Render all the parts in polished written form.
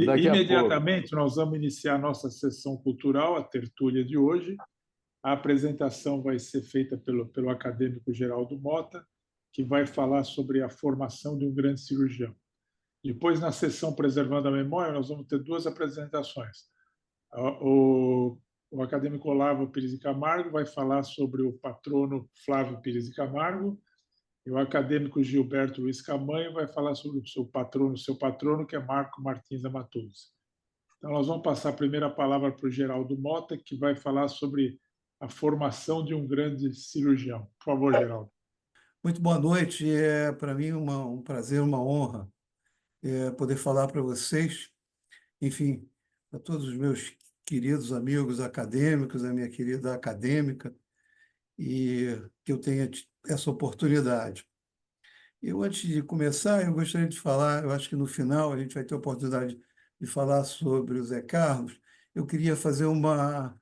Daqui a pouco. Imediatamente, nós vamos iniciar a nossa sessão cultural, a tertúlia de hoje. A apresentação vai ser feita pelo acadêmico Geraldo Mota, que vai falar sobre a formação de um grande cirurgião. Depois, na sessão Preservando a Memória, nós vamos ter duas apresentações. O acadêmico Olavo Pires de Camargo vai falar sobre o patrono Flávio Pires de Camargo, e o acadêmico Gilberto Luiz Camanho vai falar sobre o seu patrono, que é Marco Martins Amatus. Então, nós vamos passar a primeira palavra para o Geraldo Mota, que vai falar sobre a formação de um grande cirurgião. Por favor, Geraldo. Muito boa noite. É para mim um prazer, uma honra poder falar para vocês, enfim, para todos os meus queridos amigos acadêmicos, a minha querida acadêmica, e que eu tenha essa oportunidade. Eu, antes de começar, eu gostaria de falar, eu acho que no final a gente vai ter a oportunidade de falar sobre o Zé Carlos. Eu queria fazer uma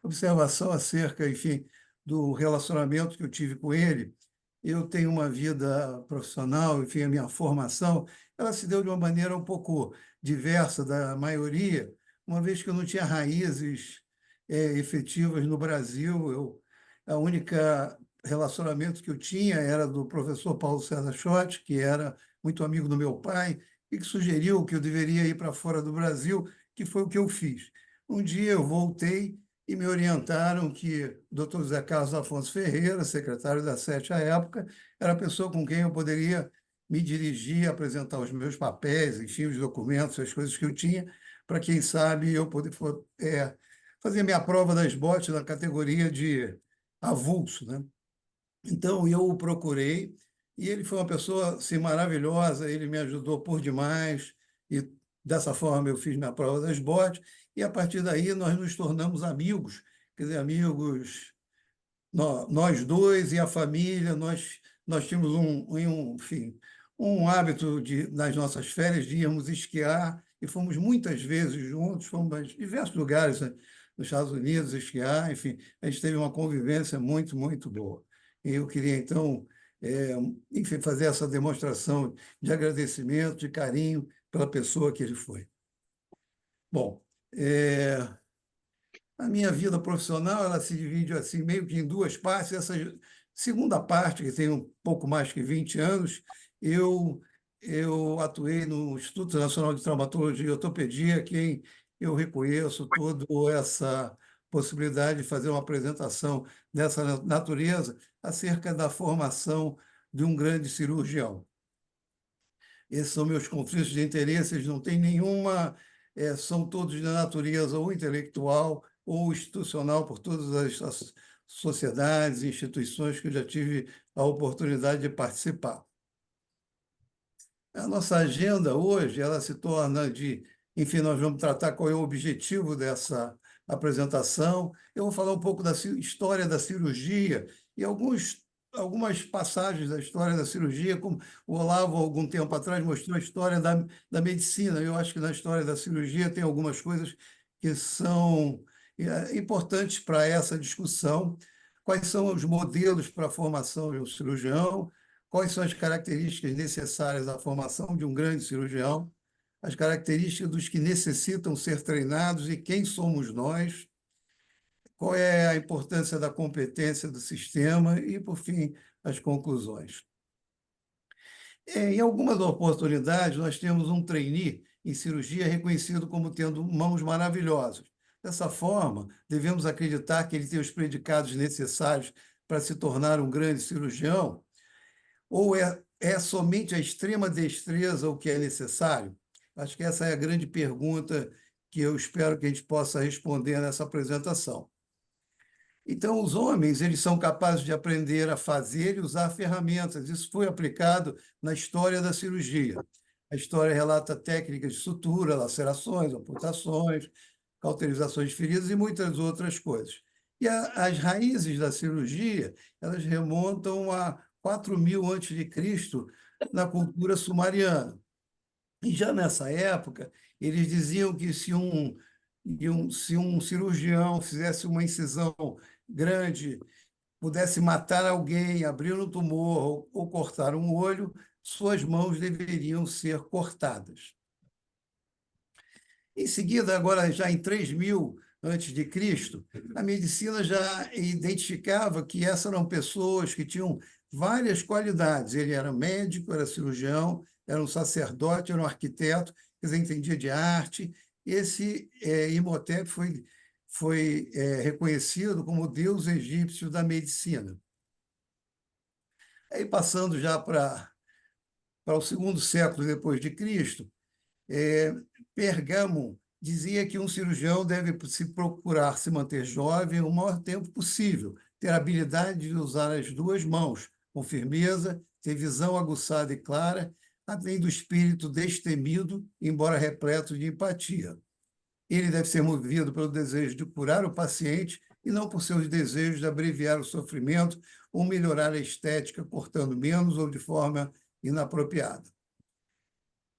observação acerca, enfim, do relacionamento que eu tive com ele. Eu tenho uma vida profissional, enfim, a minha formação, ela se deu de uma maneira um pouco diversa da maioria, uma vez que eu não tinha raízes efetivas no Brasil. A única relacionamento que eu tinha era do professor Paulo César Schott, que era muito amigo do meu pai, e que sugeriu que eu deveria ir para fora do Brasil, que foi o que eu fiz. Um dia eu voltei e me orientaram que o Dr. José Carlos Afonso Ferreira, secretário da SET à época, era a pessoa com quem eu poderia me dirigir, apresentar os meus papéis, enfim, os documentos, as coisas que eu tinha, para quem sabe eu poder fazer minha prova das botes na categoria de avulso, né? Então, eu o procurei e ele foi uma pessoa assim, maravilhosa, ele me ajudou por demais e dessa forma eu fiz minha prova das botes e a partir daí nós nos tornamos amigos, quer dizer, amigos, nós dois e a família, nós tínhamos enfim, um hábito nas nossas férias de irmos esquiar e fomos muitas vezes juntos, fomos a diversos lugares, né, nos Estados Unidos esquiar, enfim, a gente teve uma convivência muito, muito boa. E eu queria, então, enfim, fazer essa demonstração de agradecimento, de carinho pela pessoa que ele foi. Bom, a minha vida profissional ela se divide assim, meio que em duas partes. Essa segunda parte, que tem um pouco mais que 20 anos, eu atuei no Instituto Nacional de Traumatologia e Ortopedia, quem eu reconheço toda essa possibilidade de fazer uma apresentação dessa natureza acerca da formação de um grande cirurgião. Esses são meus conflitos de interesse, eles não têm nenhuma, são todos de natureza ou intelectual ou institucional, por todas as sociedades e instituições que eu já tive a oportunidade de participar. A nossa agenda hoje, ela se torna enfim, nós vamos tratar qual é o objetivo dessa apresentação. Eu vou falar um pouco da história da cirurgia e algumas passagens da história da cirurgia, como o Olavo, algum tempo atrás, mostrou a história da medicina. Eu acho que na história da cirurgia tem algumas coisas que são importantes para essa discussão. Quais são os modelos para a formação de um cirurgião? Quais são as características necessárias à formação de um grande cirurgião? As características dos que necessitam ser treinados e quem somos nós? Qual é a importância da competência do sistema? E, por fim, as conclusões. Em algumas oportunidades, nós temos um trainee em cirurgia reconhecido como tendo mãos maravilhosas. Dessa forma, devemos acreditar que ele tem os predicados necessários para se tornar um grande cirurgião? Ou é somente a extrema destreza o que é necessário? Acho que essa é a grande pergunta que eu espero que a gente possa responder nessa apresentação. Então, os homens eles são capazes de aprender a fazer e usar ferramentas. Isso foi aplicado na história da cirurgia. A história relata técnicas de sutura, lacerações, amputações, cauterizações de feridas e muitas outras coisas. E as raízes da cirurgia elas remontam a 4.000 a.C., na cultura sumeriana. E já nessa época, eles diziam que se um cirurgião fizesse uma incisão grande, pudesse matar alguém, abrir um tumor ou cortar um olho, suas mãos deveriam ser cortadas. Em seguida, agora já em 3000 antes de Cristo, a medicina já identificava que essas eram pessoas que tinham várias qualidades. Ele era médico, era cirurgião, era um sacerdote, era um arquiteto, quer dizer, entendia de arte. Esse Imhotep foi reconhecido como o deus egípcio da medicina. Aí, passando já para o segundo século depois de Cristo, Pergamo dizia que um cirurgião deve se procurar se manter jovem o maior tempo possível, ter a habilidade de usar as duas mãos com firmeza, ter visão aguçada e clara, além do espírito destemido, embora repleto de empatia. Ele deve ser movido pelo desejo de curar o paciente e não por seus desejos de abreviar o sofrimento ou melhorar a estética, cortando menos ou de forma inapropriada.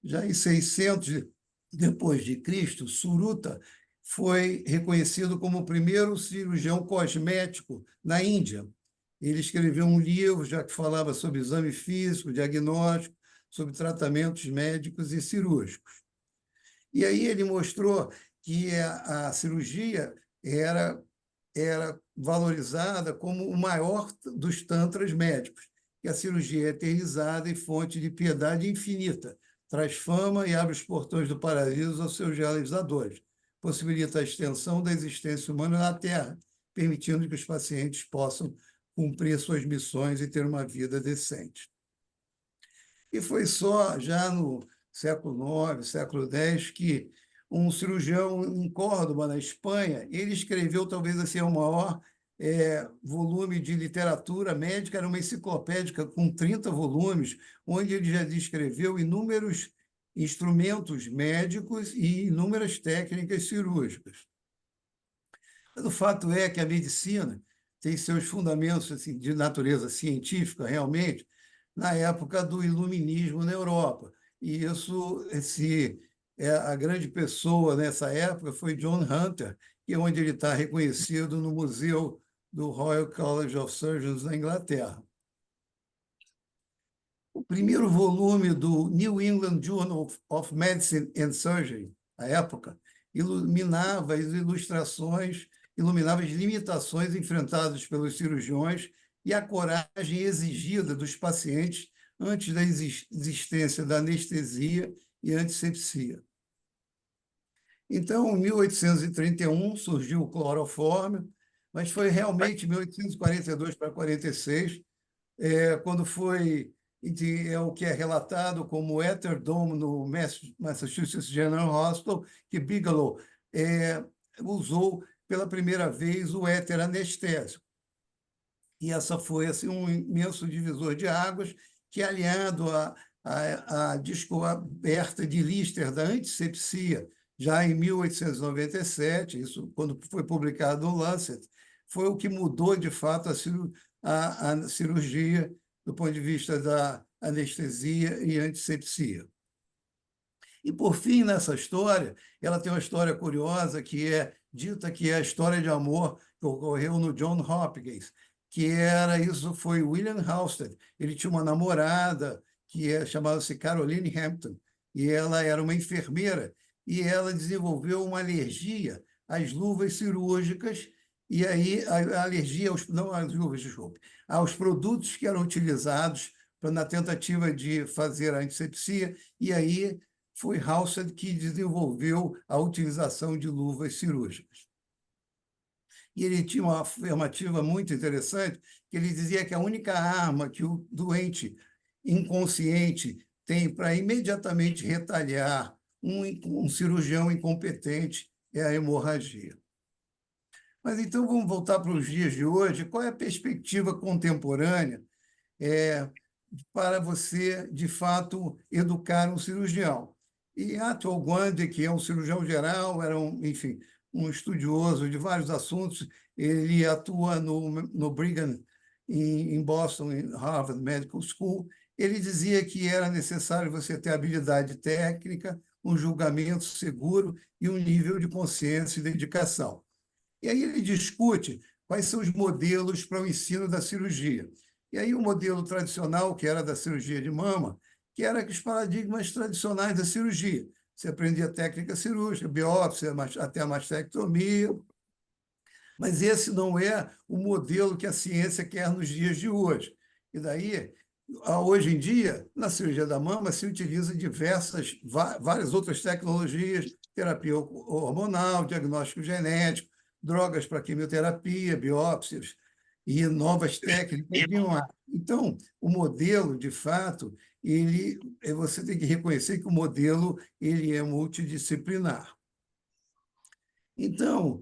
Já em 600 depois de Cristo, Suruta foi reconhecido como o primeiro cirurgião cosmético na Índia. Ele escreveu um livro já que falava sobre exame físico, diagnóstico, sobre tratamentos médicos e cirúrgicos. E aí ele mostrou que a cirurgia era valorizada como o maior dos tantras médicos, que a cirurgia é eternizada e fonte de piedade infinita, traz fama e abre os portões do paraíso aos seus realizadores, possibilita a extensão da existência humana na Terra, permitindo que os pacientes possam cumprir suas missões e ter uma vida decente. E foi só já no século IX, século X, que um cirurgião em Córdoba, na Espanha, ele escreveu talvez assim, o maior volume de literatura médica, era uma enciclopédica com 30 volumes, onde ele já descreveu inúmeros instrumentos médicos e inúmeras técnicas cirúrgicas. Mas o fato é que a medicina tem seus fundamentos assim, de natureza científica, realmente, na época do iluminismo na Europa. E a grande pessoa nessa época foi John Hunter, que é onde ele está reconhecido no Museu do Royal College of Surgeons na Inglaterra. O primeiro volume do New England Journal of Medicine and Surgery, à época, iluminava as limitações enfrentadas pelos cirurgiões e a coragem exigida dos pacientes antes da existência da anestesia e antisepsia. Então, em 1831, surgiu o clorofórmio, mas foi realmente em 1842 para 46, quando foi o que é relatado como Ether Dome no Massachusetts General Hospital, que Bigelow usou pela primeira vez o éter anestésico. E essa foi assim, um imenso divisor de águas que, aliado à descoberta de Lister da antisepsia, já em 1897, isso quando foi publicado no Lancet, foi o que mudou, de fato, a cirurgia do ponto de vista da anestesia e antisepsia. E, por fim, nessa história, ela tem uma história curiosa que é dita que é a história de amor que ocorreu no John Hopkins, isso foi William Halsted. Ele tinha uma namorada que chamava-se Caroline Hampton, e ela era uma enfermeira, e ela desenvolveu uma alergia às luvas cirúrgicas, e aí a alergia não às luvas, desculpe, aos produtos que eram utilizados na tentativa de fazer a antisepsia, e aí foi Halsted que desenvolveu a utilização de luvas cirúrgicas. E ele tinha uma afirmativa muito interessante, que ele dizia que a única arma que o doente inconsciente tem para imediatamente retalhar um cirurgião incompetente é a hemorragia. Mas então vamos voltar para os dias de hoje. Qual é a perspectiva contemporânea para você, de fato, educar um cirurgião? E Atul Gawande, que é um cirurgião geral, era um estudioso de vários assuntos, ele atua no Brigham, em Boston, em Harvard Medical School. Ele dizia que era necessário você ter habilidade técnica, um julgamento seguro e um nível de consciência e dedicação. E aí ele discute quais são os modelos para o ensino da cirurgia. E aí o modelo tradicional, que era da cirurgia de mama, que era os paradigmas tradicionais da cirurgia. você aprendia técnica cirúrgica, biópsia, até a mastectomia, mas esse não é o modelo que a ciência quer nos dias de hoje. E daí, hoje em dia, na cirurgia da mama, se utiliza várias outras tecnologias, terapia hormonal, diagnóstico genético, drogas para quimioterapia, biópsias e novas técnicas de um ar. Então, o modelo, de fato, você tem que reconhecer que o modelo ele é multidisciplinar. Então,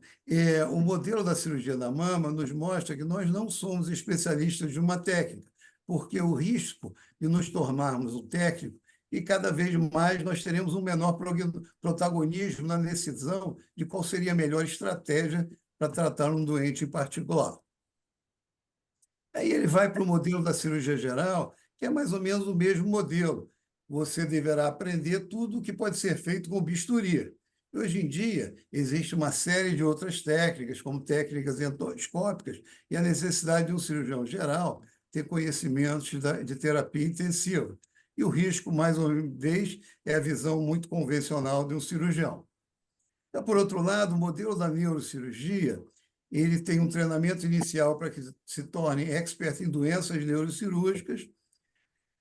o modelo da cirurgia da mama nos mostra que nós não somos especialistas de uma técnica, porque o risco de nos tornarmos um técnico e cada vez mais nós teremos um menor protagonismo na decisão de qual seria a melhor estratégia para tratar um doente em particular. Aí ele vai para o modelo da cirurgia geral, que é mais ou menos o mesmo modelo. Você deverá aprender tudo o que pode ser feito com bisturi. Hoje em dia, existe uma série de outras técnicas, como técnicas endoscópicas, e a necessidade de um cirurgião geral ter conhecimentos de terapia intensiva. E o risco, mais uma vez, é a visão muito convencional de um cirurgião. Então, por outro lado, o modelo da neurocirurgia, ele tem um treinamento inicial para que se torne expert em doenças neurocirúrgicas,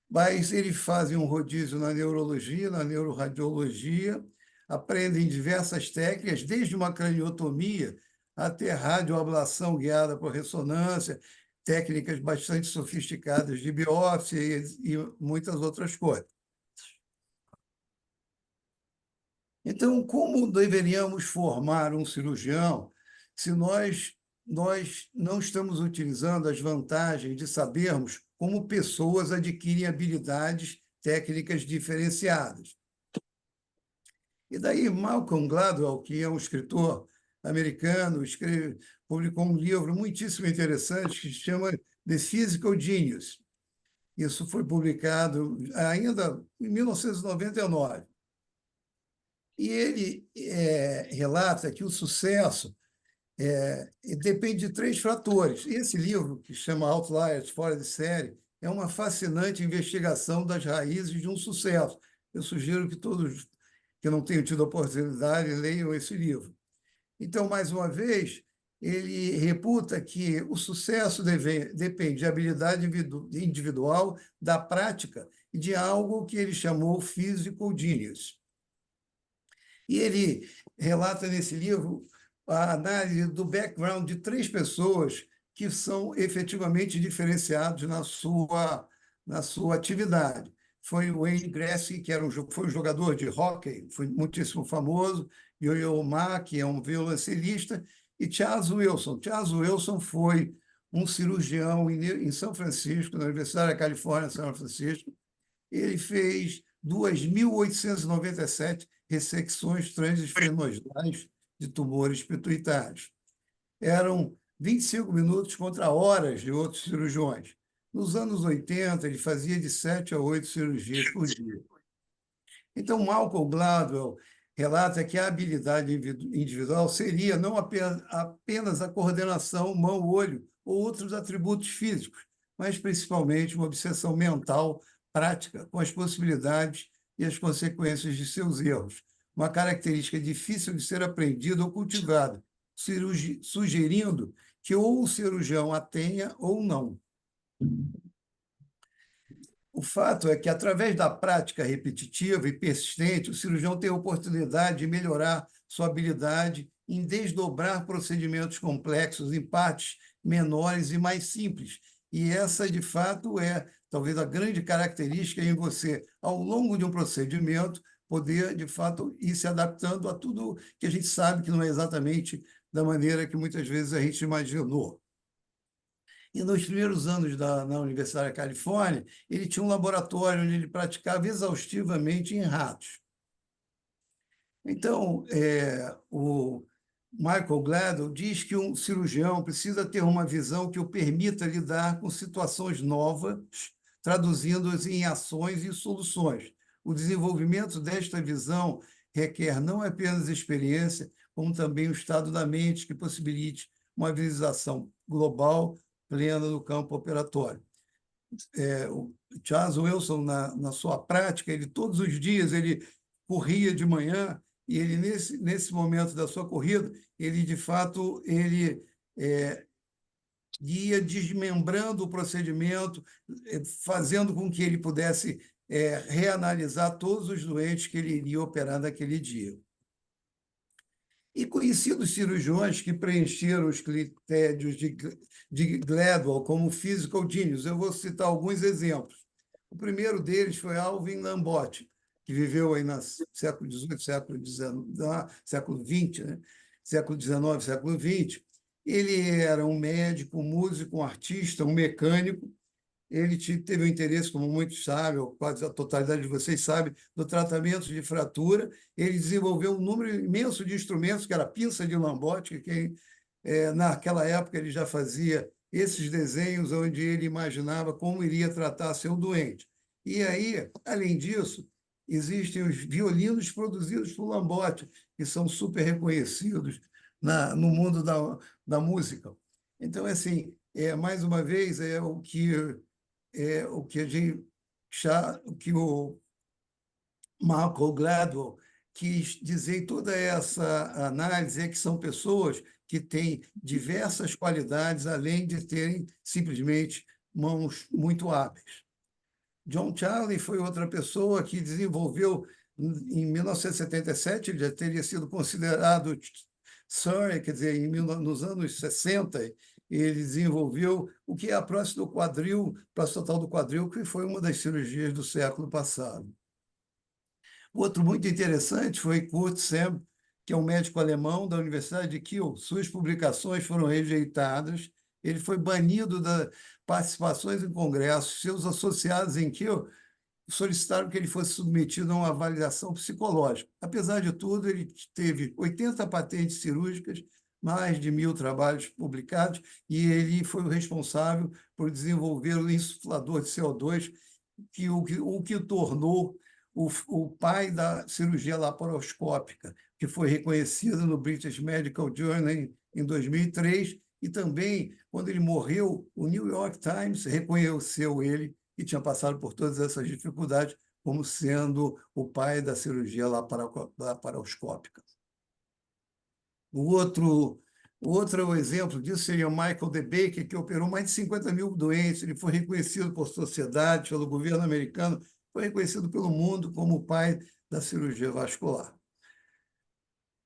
mas eles fazem um rodízio na neurologia, na neuroradiologia, aprendem diversas técnicas, desde uma craniotomia até radioablação guiada por ressonância, técnicas bastante sofisticadas de biópsia e muitas outras coisas. Então, como deveríamos formar um cirurgião se nós não estamos utilizando as vantagens de sabermos como pessoas adquirem habilidades técnicas diferenciadas? E daí Malcolm Gladwell, que é um escritor americano, publicou um livro muitíssimo interessante que se chama The Physical Genius. Isso foi publicado ainda em 1999. E ele relata que o sucesso depende de 3 fatores. Esse livro, que chama Outliers, Fora de Série, é uma fascinante investigação das raízes de um sucesso. Eu sugiro que todos que não tenham tido a oportunidade leiam esse livro. Então, mais uma vez, ele reputa que o sucesso depende de habilidade individual, da prática e de algo que ele chamou physical genius. E ele relata nesse livro a análise do background de 3 pessoas que são efetivamente diferenciados na sua atividade. Foi o Wayne Gretzky, que foi um jogador de hóquei, foi muitíssimo famoso, Yo-Yo Ma, que é um violoncellista, e Charles Wilson. Charles Wilson foi um cirurgião em São Francisco, na Universidade da Califórnia, São Francisco. Ele fez 2.897 ressecções transesfenoidais de tumores pituitários. Eram 25 minutos contra horas de outros cirurgiões. Nos anos 80, ele fazia de 7 a 8 cirurgias por dia. Então, Malcolm Gladwell relata que a habilidade individual seria não apenas a coordenação mão-olho ou outros atributos físicos, mas principalmente uma obsessão mental prática com as possibilidades e as consequências de seus erros, uma característica difícil de ser aprendida ou cultivada, sugerindo que ou o cirurgião a tenha ou não. O fato é que, através da prática repetitiva e persistente, o cirurgião tem a oportunidade de melhorar sua habilidade em desdobrar procedimentos complexos em partes menores e mais simples. E essa, de fato, é talvez a grande característica em você, ao longo de um procedimento, poder, de fato, ir se adaptando a tudo que a gente sabe que não é exatamente da maneira que muitas vezes a gente imaginou. E nos primeiros anos na Universidade da Califórnia, ele tinha um laboratório onde ele praticava exaustivamente em ratos. Então, o Michael Gladwell diz que um cirurgião precisa ter uma visão que o permita lidar com situações novas, traduzindo-as em ações e soluções. O desenvolvimento desta visão requer não apenas experiência, como também o estado da mente que possibilite uma visualização global plena no campo operatório. O Charles Wilson, na sua prática, todos os dias, ele corria de manhã, e ele, nesse momento da sua corrida, ele, de fato, ele ia desmembrando o procedimento, fazendo com que ele pudesse reanalisar todos os doentes que ele iria operar naquele dia. E conhecidos cirurgiões que preencheram os critérios de Gladwell como physical genius. Eu vou citar alguns exemplos. O primeiro deles foi Alvin Lambotti, que viveu aí no século XVIII, século XX, né? Século XIX, século XX. Ele era um médico, um músico, um artista, um mecânico. Ele teve um interesse, como muitos sabem, ou quase a totalidade de vocês sabe, no tratamento de fratura. Ele desenvolveu um número imenso de instrumentos, que era a pinça de Lambotti, que naquela época ele já fazia esses desenhos onde ele imaginava como iria tratar seu doente. E aí, além disso, existem os violinos produzidos por Lambotti, que são super reconhecidos no mundo da música. Então, assim, mais uma vez, o que o Malcolm Gladwell quis dizer em toda essa análise é que são pessoas que têm diversas qualidades, além de terem simplesmente mãos muito hábeis. John Charlie foi outra pessoa que desenvolveu, em 1977, ele já teria sido considerado Surrey, quer dizer, nos anos 60, ele desenvolveu o que é a prótese do quadril, prótese total do quadril, que foi uma das cirurgias do século passado. Outro muito interessante foi Kurt Sem, que é um médico alemão da Universidade de Kiel. Suas publicações foram rejeitadas, ele foi banido das participações em congressos. Seus associados em Kiel solicitaram que ele fosse submetido a uma avaliação psicológica. Apesar de tudo, ele teve 80 patentes cirúrgicas, mais de 1.000 trabalhos publicados, e ele foi o responsável por desenvolver o insuflador de CO2, o que o tornou o pai da cirurgia laparoscópica, que foi reconhecido no British Medical Journal em 2003, e também, quando ele morreu, o New York Times reconheceu ele, que tinha passado por todas essas dificuldades, como sendo o pai da cirurgia laparoscópica. O outro exemplo disso seria o Michael de Baker, que operou mais de 50.000 doentes. Ele foi reconhecido por sociedade, pelo governo americano, foi reconhecido pelo mundo como o pai da cirurgia vascular.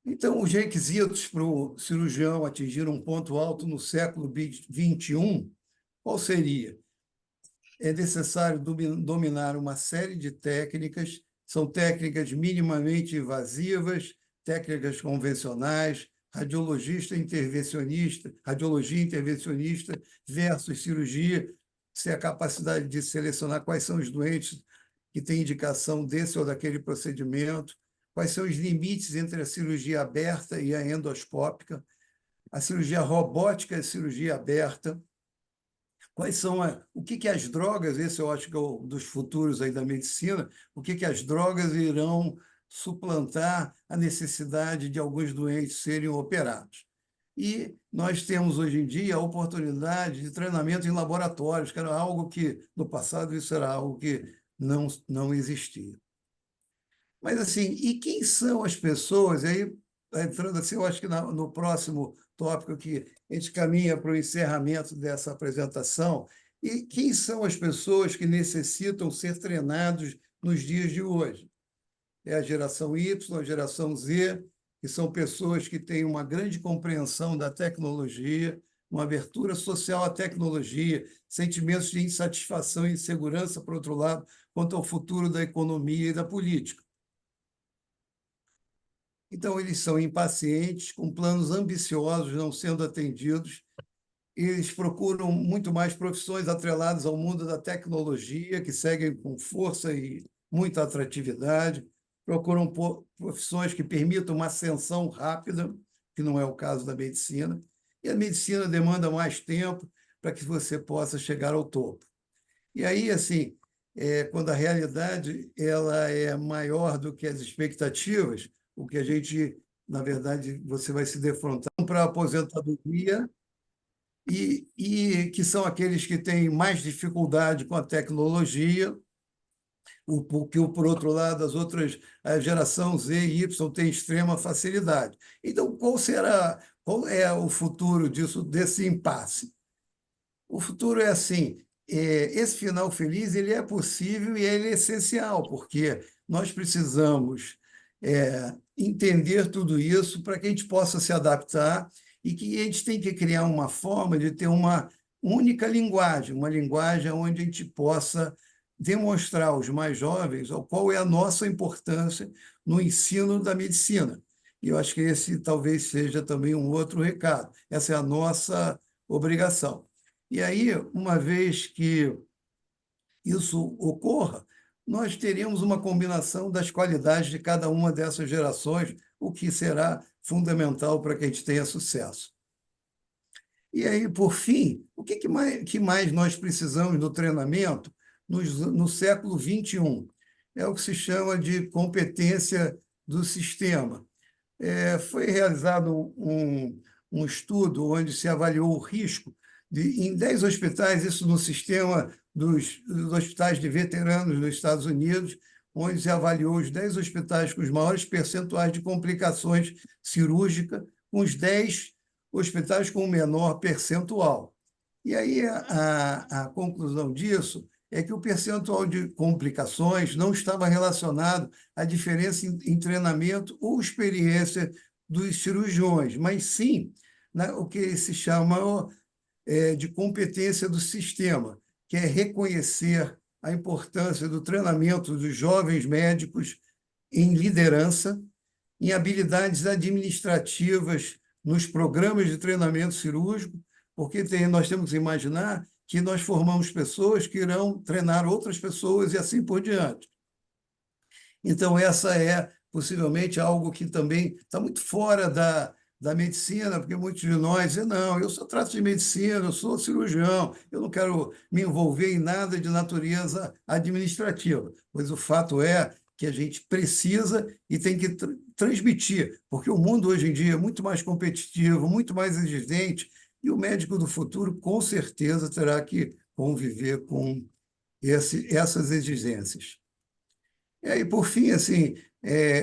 Então, os requisitos para o cirurgião atingir um ponto alto no século XXI, qual seria? É necessário dominar uma série de técnicas, são técnicas minimamente invasivas, técnicas convencionais, radiologia intervencionista versus cirurgia, se a capacidade de selecionar quais são os doentes que têm indicação desse ou daquele procedimento, quais são os limites entre a cirurgia aberta e a endoscópica, a cirurgia robótica e a cirurgia aberta, quais são o que as drogas, esse eu acho que é um dos futuros aí da medicina, o que as drogas irão suplantar a necessidade de alguns doentes serem operados. E nós temos hoje em dia a oportunidade de treinamento em laboratórios, que era algo que no passado isso era algo que não existia. Mas assim, e quem são as pessoas? E aí, entrando assim, eu acho que no próximo tópico que a gente caminha para o encerramento dessa apresentação, e quem são as pessoas que necessitam ser treinados nos dias de hoje? É a geração Y, a geração Z, que são pessoas que têm uma grande compreensão da tecnologia, uma abertura social à tecnologia, sentimentos de insatisfação e insegurança, por outro lado, quanto ao futuro da economia e da política. Então, eles são impacientes, com planos ambiciosos não sendo atendidos. Eles procuram muito mais profissões atreladas ao mundo da tecnologia, que seguem com força e muita atratividade. Procuram profissões que permitam uma ascensão rápida, que não é o caso da medicina. E a medicina demanda mais tempo para que você possa chegar ao topo. E aí, assim, quando a realidade ela é maior do que as expectativas, o que a gente, na verdade, você vai se defrontar para a aposentadoria e que são aqueles que têm mais dificuldade com a tecnologia Porque, por outro lado, a geração Z e Y tem extrema facilidade. Então, qual é o futuro desse impasse? O futuro é assim, esse final feliz ele é possível e ele é essencial, porque nós precisamos entender tudo isso para que a gente possa se adaptar e que a gente tem que criar uma forma de ter uma única linguagem, uma linguagem onde a gente possa demonstrar aos mais jovens qual é a nossa importância no ensino da medicina. E eu acho que esse talvez seja também um outro recado. Essa é a nossa obrigação. E aí, uma vez que isso ocorra, nós teremos uma combinação das qualidades de cada uma dessas gerações, o que será fundamental para que a gente tenha sucesso. E aí, por fim, o que mais nós precisamos do treinamento no século XXI? É o que se chama de competência do sistema. Foi realizado um estudo onde se avaliou o risco em 10 hospitais, isso no sistema dos hospitais de veteranos nos Estados Unidos, onde se avaliou os 10 hospitais com os maiores percentuais de complicações cirúrgicas, com os 10 hospitais com o menor percentual. E aí a conclusão disso é que o percentual de complicações não estava relacionado à diferença em treinamento ou experiência dos cirurgiões, mas sim o que se chama de competência do sistema, que é reconhecer a importância do treinamento dos jovens médicos em liderança, em habilidades administrativas nos programas de treinamento cirúrgico, porque nós temos que imaginar que nós formamos pessoas que irão treinar outras pessoas e assim por diante. Então, essa é possivelmente algo que também está muito fora da medicina, porque muitos de nós dizem, não, eu só trato de medicina, eu sou cirurgião, eu não quero me envolver em nada de natureza administrativa. Pois o fato é que a gente precisa e tem que transmitir, porque o mundo hoje em dia é muito mais competitivo, muito mais exigente, e o médico do futuro, com certeza, terá que conviver com essas exigências. E aí, por fim, assim,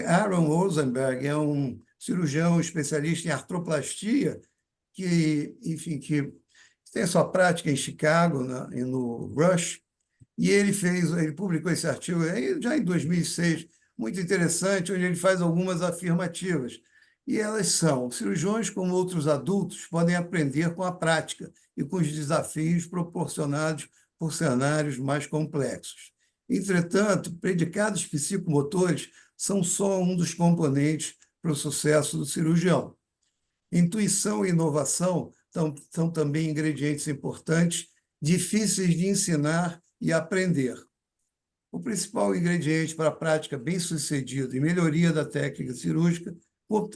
Aaron Rosenberg é um cirurgião especialista em artroplastia enfim, que tem sua prática em Chicago, no Rush, e ele publicou esse artigo já em 2006, muito interessante, onde ele faz algumas afirmativas. E elas são: cirurgiões, como outros adultos, podem aprender com a prática e com os desafios proporcionados por cenários mais complexos. Entretanto, predicados psicomotores são só um dos componentes para o sucesso do cirurgião. Intuição e inovação são também ingredientes importantes, difíceis de ensinar e aprender. O principal ingrediente para a prática bem-sucedida e melhoria da técnica cirúrgica,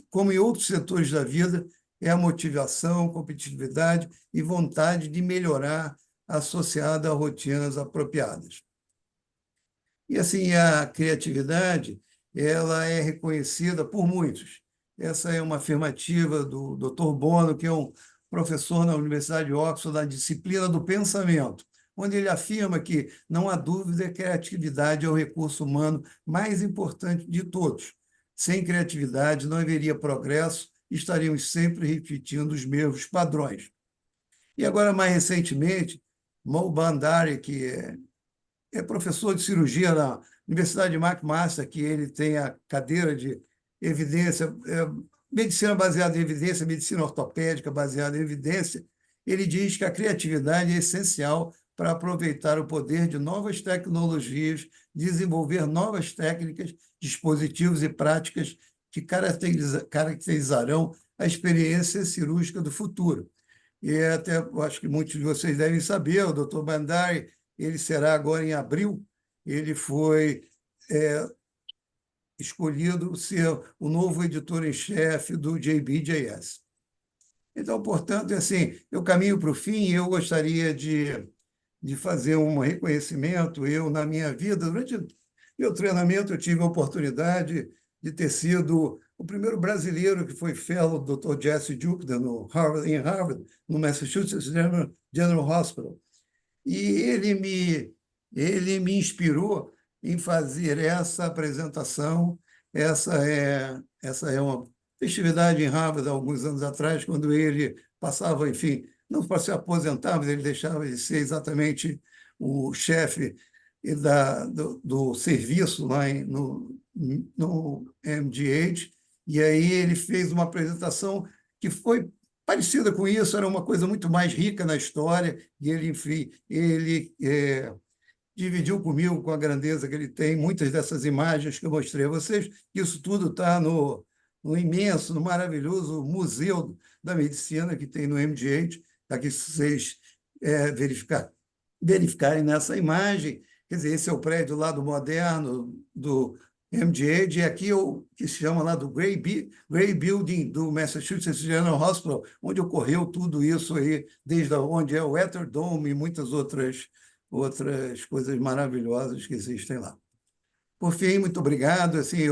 como em outros setores da vida, é a motivação, competitividade e vontade de melhorar associada a rotinas apropriadas. E, assim, a criatividade ela é reconhecida por muitos. Essa é uma afirmativa do Dr. Bono, que é um professor na Universidade de Oxford, da disciplina do pensamento, onde ele afirma que não há dúvida que a criatividade é o recurso humano mais importante de todos. Sem criatividade não haveria progresso e estaríamos sempre repetindo os mesmos padrões. E agora, mais recentemente, Mo Bandari, que é professor de cirurgia na Universidade de McMaster, que ele tem a cadeira de evidência, medicina baseada em evidência, medicina ortopédica baseada em evidência, ele diz que a criatividade é essencial para aproveitar o poder de novas tecnologias, desenvolver novas técnicas, dispositivos e práticas que caracterizarão a experiência cirúrgica do futuro. E até, eu acho que muitos de vocês devem saber, o Dr. Bandari, ele será agora em abril, ele foi escolhido ser o novo editor em chefe do JBJS. Então, portanto, assim, eu caminho para o fim e eu gostaria de fazer um reconhecimento. Eu, na minha vida, durante meu treinamento, eu tive a oportunidade de ter sido o primeiro brasileiro que foi fellow do Dr. Jesse Jupiter em Harvard, no Massachusetts General Hospital. E ele me inspirou em fazer essa apresentação. Essa é uma festividade em Harvard, há alguns anos atrás, quando ele passava, enfim, não para se aposentar, mas ele deixava de ser exatamente o chefe do serviço lá no MGH, e aí ele fez uma apresentação que foi parecida com isso, era uma coisa muito mais rica na história, e ele, enfim, dividiu comigo com a grandeza que ele tem, muitas dessas imagens que eu mostrei a vocês. Isso tudo está no imenso, no maravilhoso Museu da Medicina que tem no MGH, aqui se vocês verificarem nessa imagem. Quer dizer, esse é o prédio lá do moderno, do MGH, e aqui o que se chama lá do Gray Building do Massachusetts General Hospital, onde ocorreu tudo isso aí, desde onde é o Weather Dome e muitas outras coisas maravilhosas que existem lá. Por fim, muito obrigado. Assim,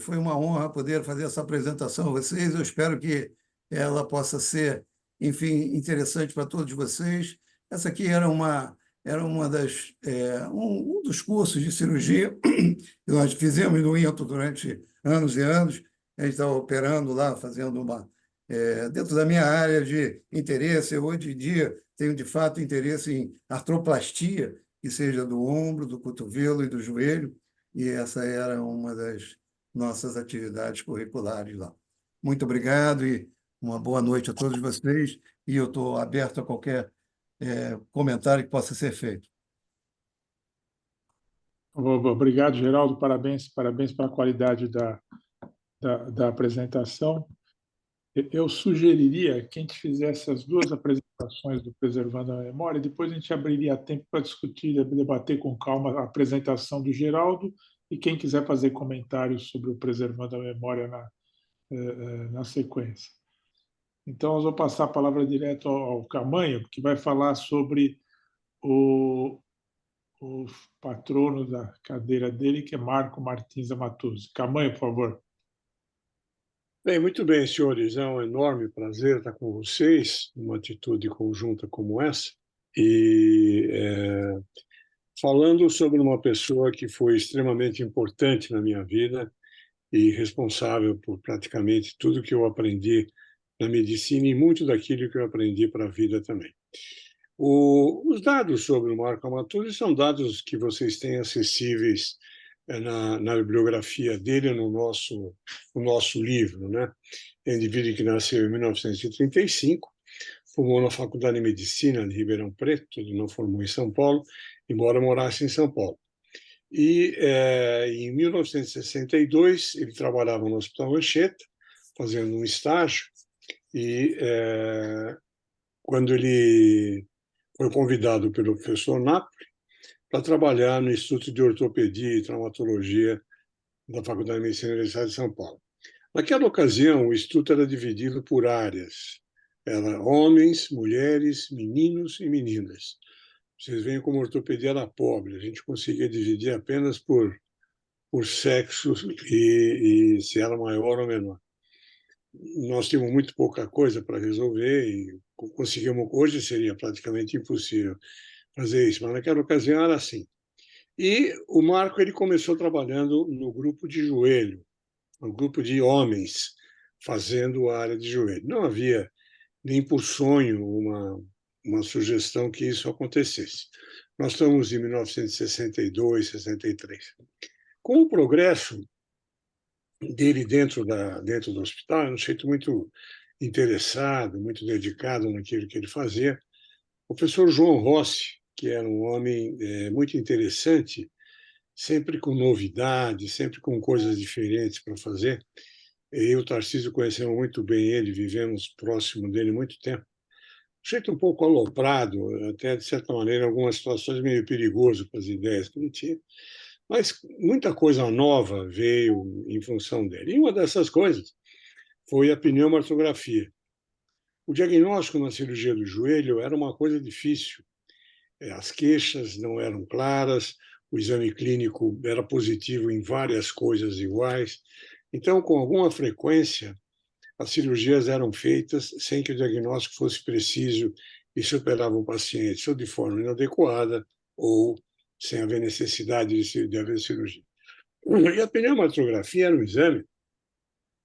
foi uma honra poder fazer essa apresentação a vocês. Eu espero que ela possa ser, enfim, interessante para todos vocês. Essa aqui era um dos cursos de cirurgia que nós fizemos no INTO durante anos e anos. A gente estava operando lá, fazendo dentro da minha área de interesse. Eu, hoje em dia, tenho, de fato, interesse em artroplastia, que seja do ombro, do cotovelo e do joelho, e essa era uma das nossas atividades curriculares lá. Muito obrigado e uma boa noite a todos vocês, e eu estou aberto a qualquer comentário que possa ser feito. Obrigado, Geraldo. Parabéns pela qualidade da apresentação. Eu sugeriria que a gente fizesse as duas apresentações do Preservando a Memória, e depois a gente abriria tempo para discutir, debater com calma a apresentação do Geraldo e quem quiser fazer comentários sobre o Preservando a Memória na sequência. Então, nós vamos passar a palavra direto ao Camanho, que vai falar sobre o patrono da cadeira dele, que é Marco Martins Amatuzzi. Camanho, por favor. Bem, muito bem, senhores. É um enorme prazer estar com vocês numa atitude conjunta como essa e falando sobre uma pessoa que foi extremamente importante na minha vida e responsável por praticamente tudo que eu aprendi na medicina e muito daquilo que eu aprendi para a vida também. Os dados sobre o Marco Amatuzzi são dados que vocês têm acessíveis na bibliografia dele, no nosso livro, né? É um indivíduo que nasceu em 1935, formou na Faculdade de Medicina de Ribeirão Preto, ele não formou em São Paulo, embora morasse em São Paulo. E em 1962 ele trabalhava no Hospital Anchieta, fazendo um estágio, e quando ele foi convidado pelo professor Napoli para trabalhar no Instituto de Ortopedia e Traumatologia da Faculdade de Medicina da Universidade de São Paulo. Naquela ocasião, o Instituto era dividido por áreas. Era homens, mulheres, meninos e meninas. Vocês veem como a ortopedia era pobre. A gente conseguia dividir apenas por sexo e se era maior ou menor. Nós tínhamos muito pouca coisa para resolver e conseguimos. Hoje seria praticamente impossível fazer isso, mas naquela ocasião era assim. E o Marco ele começou trabalhando no grupo de joelho, no grupo de homens, fazendo a área de joelho. Não havia nem por sonho uma sugestão que isso acontecesse. Nós estamos em 1962, 63. Com o progresso dele dentro do hospital, era um jeito muito interessado, muito dedicado naquilo que ele fazia. O professor João Rossi, que era um homem muito interessante, sempre com novidade, sempre com coisas diferentes para fazer. Eu e o Tarcísio conhecemos muito bem ele, vivemos próximo dele muito tempo. Um jeito um pouco aloprado, até de certa maneira, em algumas situações meio perigoso com as ideias que ele tinha. Mas muita coisa nova veio em função dele. E uma dessas coisas foi a pneumartrografia. O diagnóstico na cirurgia do joelho era uma coisa difícil. As queixas não eram claras, o exame clínico era positivo em várias coisas iguais. Então, com alguma frequência, as cirurgias eram feitas sem que o diagnóstico fosse preciso e se operava o paciente ou de forma inadequada ou sem haver necessidade de haver cirurgia. E a pneumatografia era um exame,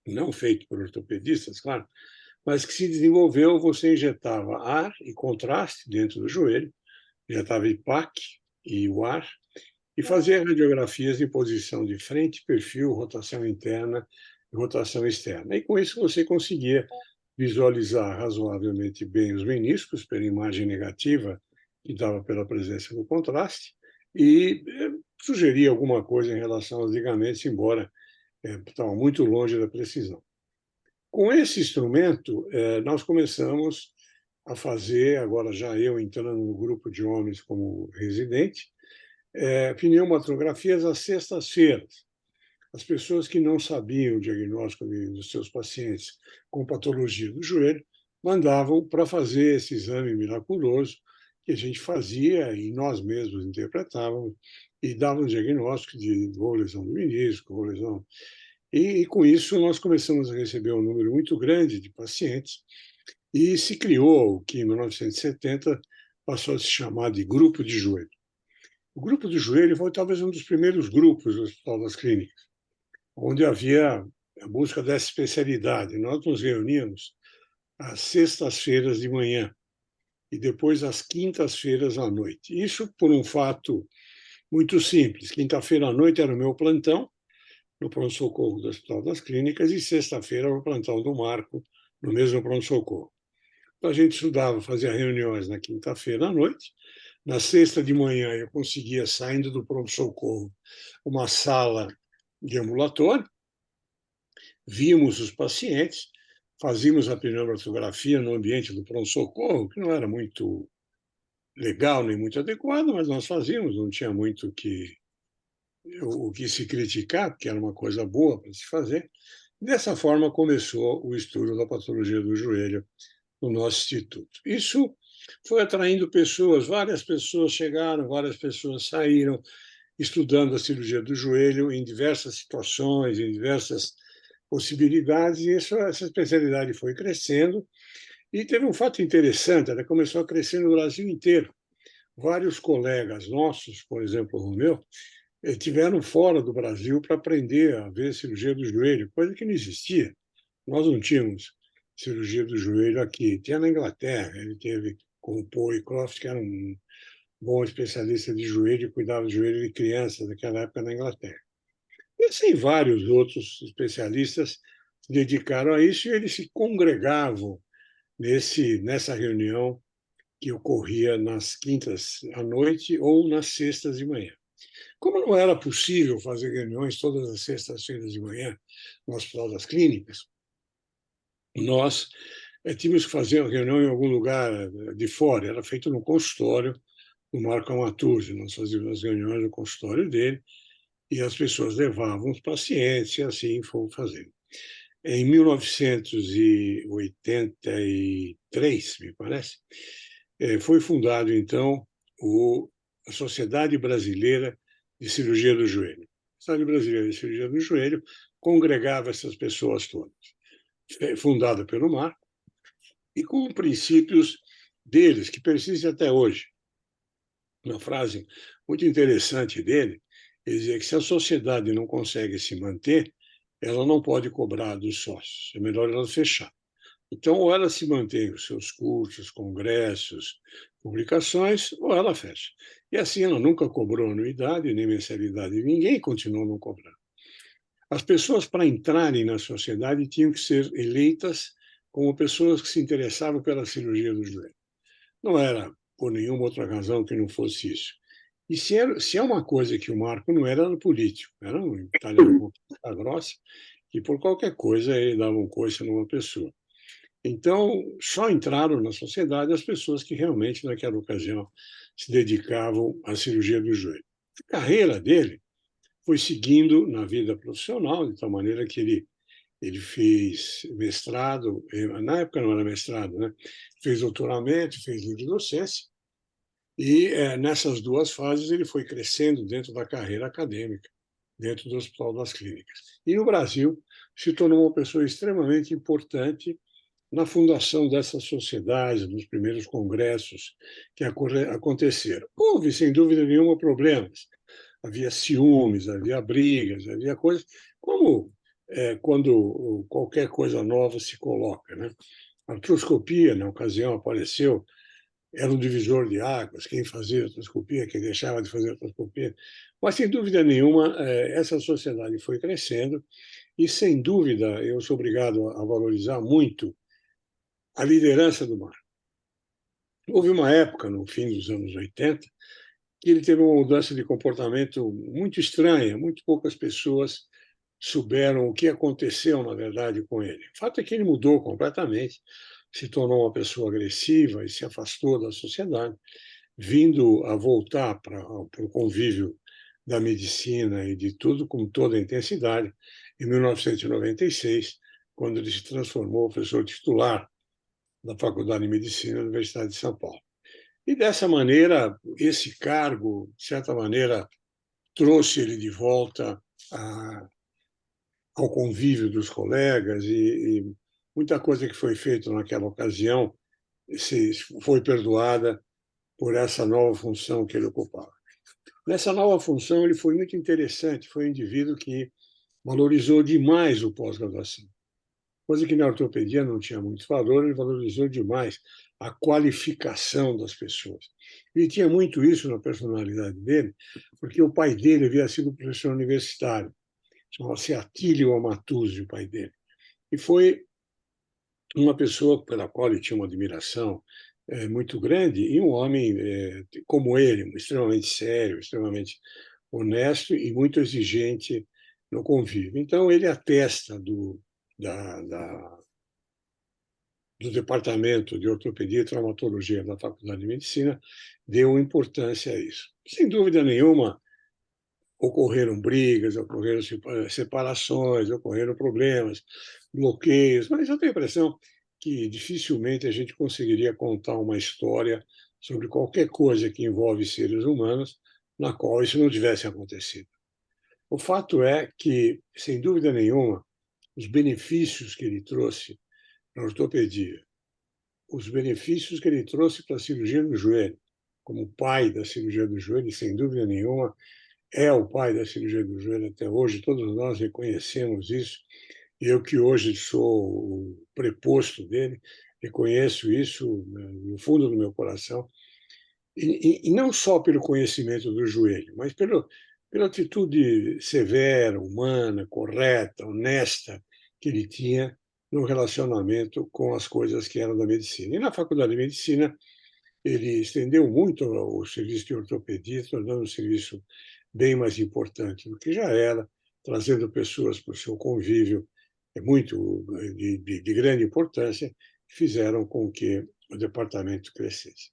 não feito por ortopedistas, claro, mas que se desenvolveu, você injetava ar e contraste dentro do joelho, injetava IPAC e o ar, e fazia radiografias em posição de frente, perfil, rotação interna e rotação externa. E com isso você conseguia visualizar razoavelmente bem os meniscos pela imagem negativa que dava pela presença do contraste e sugeria alguma coisa em relação aos ligamentos, embora estava muito longe da precisão. Com esse instrumento, nós começamos a fazer, agora já eu entrando no grupo de homens como residente, pneumatografias às sextas-feiras. As pessoas que não sabiam o diagnóstico dos seus pacientes com patologia do joelho mandavam para fazer esse exame miraculoso que a gente fazia e nós mesmos interpretávamos e dava um diagnóstico de ou lesão do menisco, ou lesão. E com isso nós começamos a receber um número muito grande de pacientes e se criou o que em 1970 passou a se chamar de grupo de joelho. O grupo de joelho foi talvez um dos primeiros grupos do Hospital das Clínicas, onde havia a busca dessa especialidade. Nós nos reuníamos às sextas-feiras de manhã e depois às quintas-feiras à noite. Isso por um fato muito simples. Quinta-feira à noite era o meu plantão, no pronto-socorro do Hospital das Clínicas, e sexta-feira era o plantão do Marco, no mesmo pronto-socorro. Então, a gente estudava, fazia reuniões na quinta-feira à noite. Na sexta de manhã, eu conseguia, saindo do pronto-socorro, uma sala de ambulatório, víamos os pacientes, fazíamos a pneumatografia no ambiente do pronto-socorro, que não era muito legal nem muito adequado, mas nós fazíamos, não tinha muito o que se criticar, porque era uma coisa boa para se fazer. Dessa forma começou o estudo da patologia do joelho no nosso instituto. Isso foi atraindo pessoas, várias pessoas chegaram, várias pessoas saíram, estudando a cirurgia do joelho em diversas situações, em diversas possibilidades, e essa especialidade foi crescendo. E teve um fato interessante, ela começou a crescer no Brasil inteiro. Vários colegas nossos, por exemplo, o meu, tiveram fora do Brasil para aprender a ver cirurgia do joelho, coisa que não existia. Nós não tínhamos cirurgia do joelho aqui. Tinha na Inglaterra, ele teve com o Paul Croft, que era um bom especialista de joelho, cuidava do joelho de crianças naquela época na Inglaterra. E assim, vários outros especialistas se dedicaram a isso e eles se congregavam nessa reunião que ocorria nas quintas à noite ou nas sextas de manhã. Como não era possível fazer reuniões todas as sextas-feiras de manhã no Hospital das Clínicas, nós tínhamos que fazer uma reunião em algum lugar de fora. Era feito no consultório do Marco Amaturzi. Nós fazíamos as reuniões no consultório dele e as pessoas levavam os pacientes e assim fomos fazendo. Em 1983, me parece, foi fundado, então, a Sociedade Brasileira de Cirurgia do Joelho. A Sociedade Brasileira de Cirurgia do Joelho congregava essas pessoas todas. Fundada pelo Marco, e com princípios deles, que persistem até hoje. Uma frase muito interessante dele, ele dizia que se a sociedade não consegue se manter, ela não pode cobrar dos sócios, é melhor ela fechar. Então, ou ela se mantém os seus cursos, congressos, publicações, ou ela fecha. E assim, ela nunca cobrou anuidade, nem mensalidade de ninguém, continuou não cobrando. As pessoas, para entrarem na sociedade, tinham que ser eleitas como pessoas que se interessavam pela cirurgia do joelho. Não era por nenhuma outra razão que não fosse isso. E se é uma coisa que o Marco não era político, era um italiano com grossa, que por qualquer coisa ele dava um coice numa pessoa. Então, só entraram na sociedade as pessoas que realmente, naquela ocasião, se dedicavam à cirurgia do joelho. A carreira dele foi seguindo na vida profissional, de tal maneira que ele fez mestrado, na época não era mestrado, né? Fez doutoramento, fez livre docência, e nessas duas fases ele foi crescendo dentro da carreira acadêmica, dentro do Hospital das Clínicas. E no Brasil se tornou uma pessoa extremamente importante na fundação dessas sociedades, nos primeiros congressos que aconteceram. Houve, sem dúvida nenhuma, problemas. Havia ciúmes, havia brigas, havia coisas, como quando qualquer coisa nova se coloca, né? A artroscopia, na ocasião, apareceu, era um divisor de águas, quem fazia artroscopia, quem deixava de fazer artroscopia. Mas, sem dúvida nenhuma, essa sociedade foi crescendo e, sem dúvida, eu sou obrigado a valorizar muito a liderança do Marco. Houve uma época, no fim dos anos 80, que ele teve uma mudança de comportamento muito estranha, muito poucas pessoas souberam o que aconteceu, na verdade, com ele. O fato é que ele mudou completamente, se tornou uma pessoa agressiva e se afastou da sociedade, vindo a voltar para o convívio da medicina e de tudo com toda a intensidade, em 1996, quando ele se transformou professor titular da Faculdade de Medicina da Universidade de São Paulo. E, dessa maneira, esse cargo, de certa maneira, trouxe ele de volta ao convívio dos colegas e muita coisa que foi feita naquela ocasião foi perdoada por essa nova função que ele ocupava. Nessa nova função, ele foi muito interessante, foi um indivíduo que valorizou demais o pós-graduação, coisa que na ortopedia não tinha muito valor, ele valorizou demais a qualificação das pessoas. Ele tinha muito isso na personalidade dele, porque o pai dele havia sido professor universitário, chamava-se Atílio Amatuzzi, o pai dele. E foi uma pessoa pela qual ele tinha uma admiração muito grande, e um homem como ele, extremamente sério, extremamente honesto e muito exigente no convívio. Então, ele atesta do Departamento de Ortopedia e Traumatologia da Faculdade de Medicina, deu importância a isso. Sem dúvida nenhuma, ocorreram brigas, ocorreram separações, ocorreram problemas, bloqueios, mas eu tenho a impressão que dificilmente a gente conseguiria contar uma história sobre qualquer coisa que envolve seres humanos na qual isso não tivesse acontecido. O fato é que, sem dúvida nenhuma, os benefícios que ele trouxe na ortopedia, os benefícios que ele trouxe para a cirurgia do joelho, como pai da cirurgia do joelho, sem dúvida nenhuma, é o pai da cirurgia do joelho até hoje, todos nós reconhecemos isso, e eu que hoje sou o preposto dele, reconheço isso no fundo do meu coração, e não só pelo conhecimento do joelho, mas pela atitude severa, humana, correta, honesta que ele tinha no relacionamento com as coisas que eram da medicina. E na Faculdade de Medicina, ele estendeu muito o serviço de ortopedia, tornando o serviço bem mais importante do que já era, trazendo pessoas para o seu convívio muito de grande importância, que fizeram com que o departamento crescesse.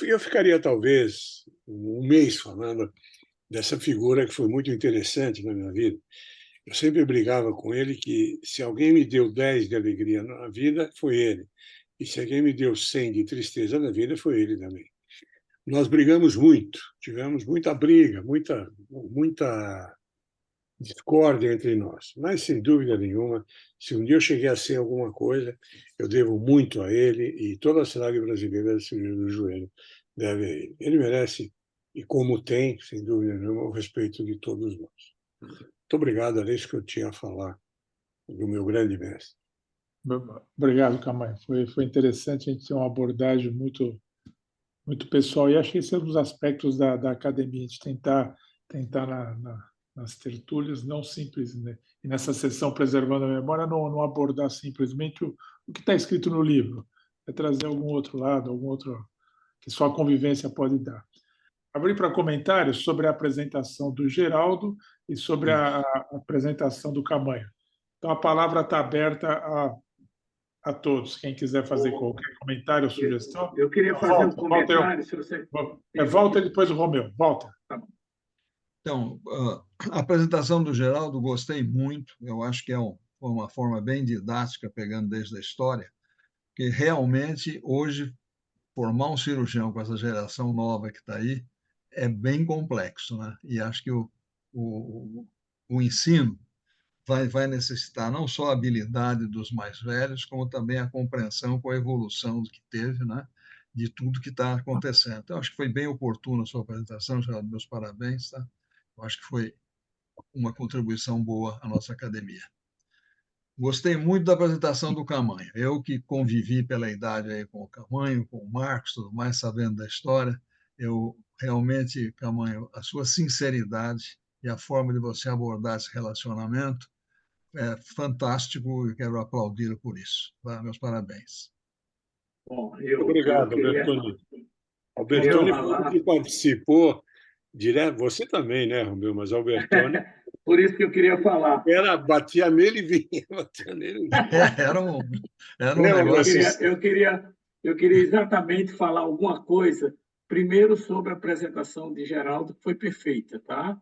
Eu ficaria talvez um mês falando dessa figura que foi muito interessante na minha vida. Eu sempre brigava com ele que se alguém me deu 10 de alegria na vida, foi ele. E se alguém me deu 100 de tristeza na vida, foi ele também. Nós brigamos muito, tivemos muita briga, muita discórdia entre nós. Mas, sem dúvida nenhuma, se um dia eu cheguei a ser alguma coisa, eu devo muito a ele e toda a cidade brasileira da cirurgia do joelho deve a ele. Ele merece, e como tem, sem dúvida nenhuma, o respeito de todos nós. Muito obrigado, era isso que eu tinha a falar do meu grande mestre. Obrigado, Camanho. Foi interessante a gente ter uma abordagem muito pessoal, e acho que esse é um dos aspectos da academia, a gente tentar nas tertúlias, não simples, né? E nessa sessão Preservando a Memória, não abordar simplesmente o que está escrito no livro, é trazer algum outro lado, algum outro que só a convivência pode dar. Abrir para comentários sobre a apresentação do Geraldo e sobre a apresentação do Camanho. Então, a palavra está aberta a todos. Quem quiser fazer qualquer comentário ou sugestão. Eu queria fazer um comentário. Se você... Volta e depois o Romeu. Volta. Então, a apresentação do Geraldo gostei muito. Eu acho que foi uma forma bem didática, pegando desde a história, que realmente hoje formar um cirurgião com essa geração nova que está aí é bem complexo, né? E acho que o ensino vai necessitar não só a habilidade dos mais velhos, como também a compreensão com a evolução que teve, né, de tudo que está acontecendo. Então, acho que foi bem oportuna a sua apresentação, Geraldo, meus parabéns, tá? Eu acho que foi uma contribuição boa à nossa academia. Gostei muito da apresentação do Camanho. Eu que convivi pela idade aí com o Camanho, com o Marcos, tudo mais, sabendo da história, eu realmente, Camanho, a sua sinceridade e a forma de você abordar esse relacionamento é fantástico e quero aplaudir por isso. Tá? Meus parabéns. Bom, Muito eu obrigado, queria Albertoni. Albertoni foi o falar. que participou direto, você também, né, Romeu? Mas Albertoni Por isso que eu queria falar. batia nele e vinha, batia nele e vinha. Era um Lembra Eu negócio. queria, eu queria, eu queria exatamente falar alguma coisa, primeiro sobre a apresentação de Geraldo, que foi perfeita, tá?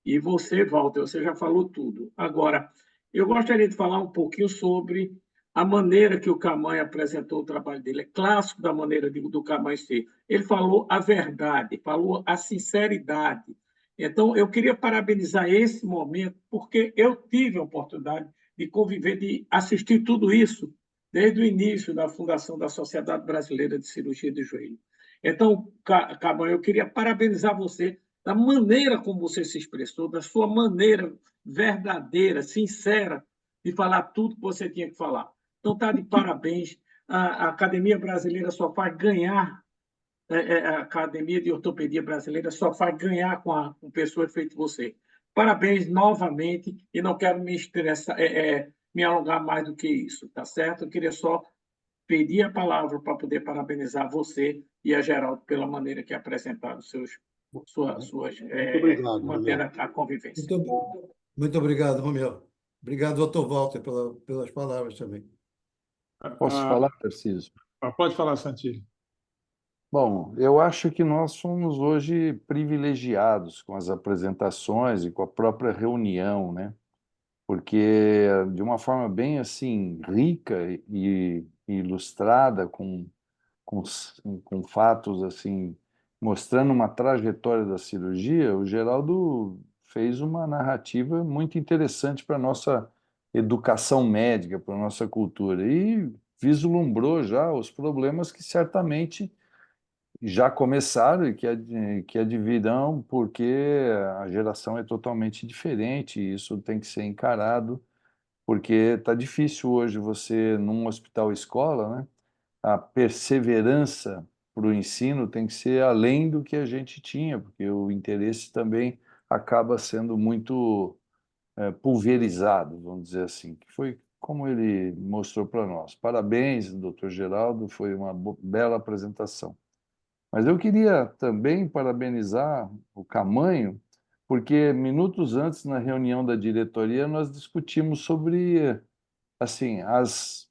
E você, Walter, você já falou tudo. Agora, eu gostaria de falar um pouquinho sobre a maneira que o Camanho apresentou o trabalho dele. É clássico da maneira do Camanho ser. Ele falou a verdade, falou a sinceridade. Então, eu queria parabenizar esse momento, porque eu tive a oportunidade de conviver, de assistir tudo isso desde o início da fundação da Sociedade Brasileira de Cirurgia de Joelho. Então, Camanho, eu queria parabenizar você da maneira como você se expressou, da sua maneira verdadeira, sincera, de falar tudo que você tinha que falar. Então, está de parabéns. A Academia Brasileira só faz ganhar, a Academia de Ortopedia Brasileira só faz ganhar com pessoas feitas você. Parabéns novamente, e não quero me estressar, me alongar mais do que isso, tá certo? Eu queria só pedir a palavra para poder parabenizar você e a Geraldo pela maneira que apresentaram Muito obrigado, manter Romeu. a convivência. Muito obrigado, Romeu. Obrigado, doutor Walter, pelas palavras também. Posso falar, Tarcísio? Pode falar, Santilli. Bom, eu acho que nós somos hoje privilegiados com as apresentações e com a própria reunião, né? Porque de uma forma bem assim rica e ilustrada com, com fatos assim mostrando uma trajetória da cirurgia, o Geraldo fez uma narrativa muito interessante para a nossa educação médica, para a nossa cultura e vislumbrou já os problemas que certamente já começaram e que advirão, porque a geração é totalmente diferente e isso tem que ser encarado, porque está difícil hoje você, num hospital escola, né? A perseverança para o ensino tem que ser além do que a gente tinha, porque o interesse também acaba sendo muito pulverizado, vamos dizer assim, que foi como ele mostrou para nós. Parabéns, doutor Geraldo, foi uma bela apresentação. Mas eu queria também parabenizar o Camanho, porque minutos antes, na reunião da diretoria, nós discutimos sobre assim, as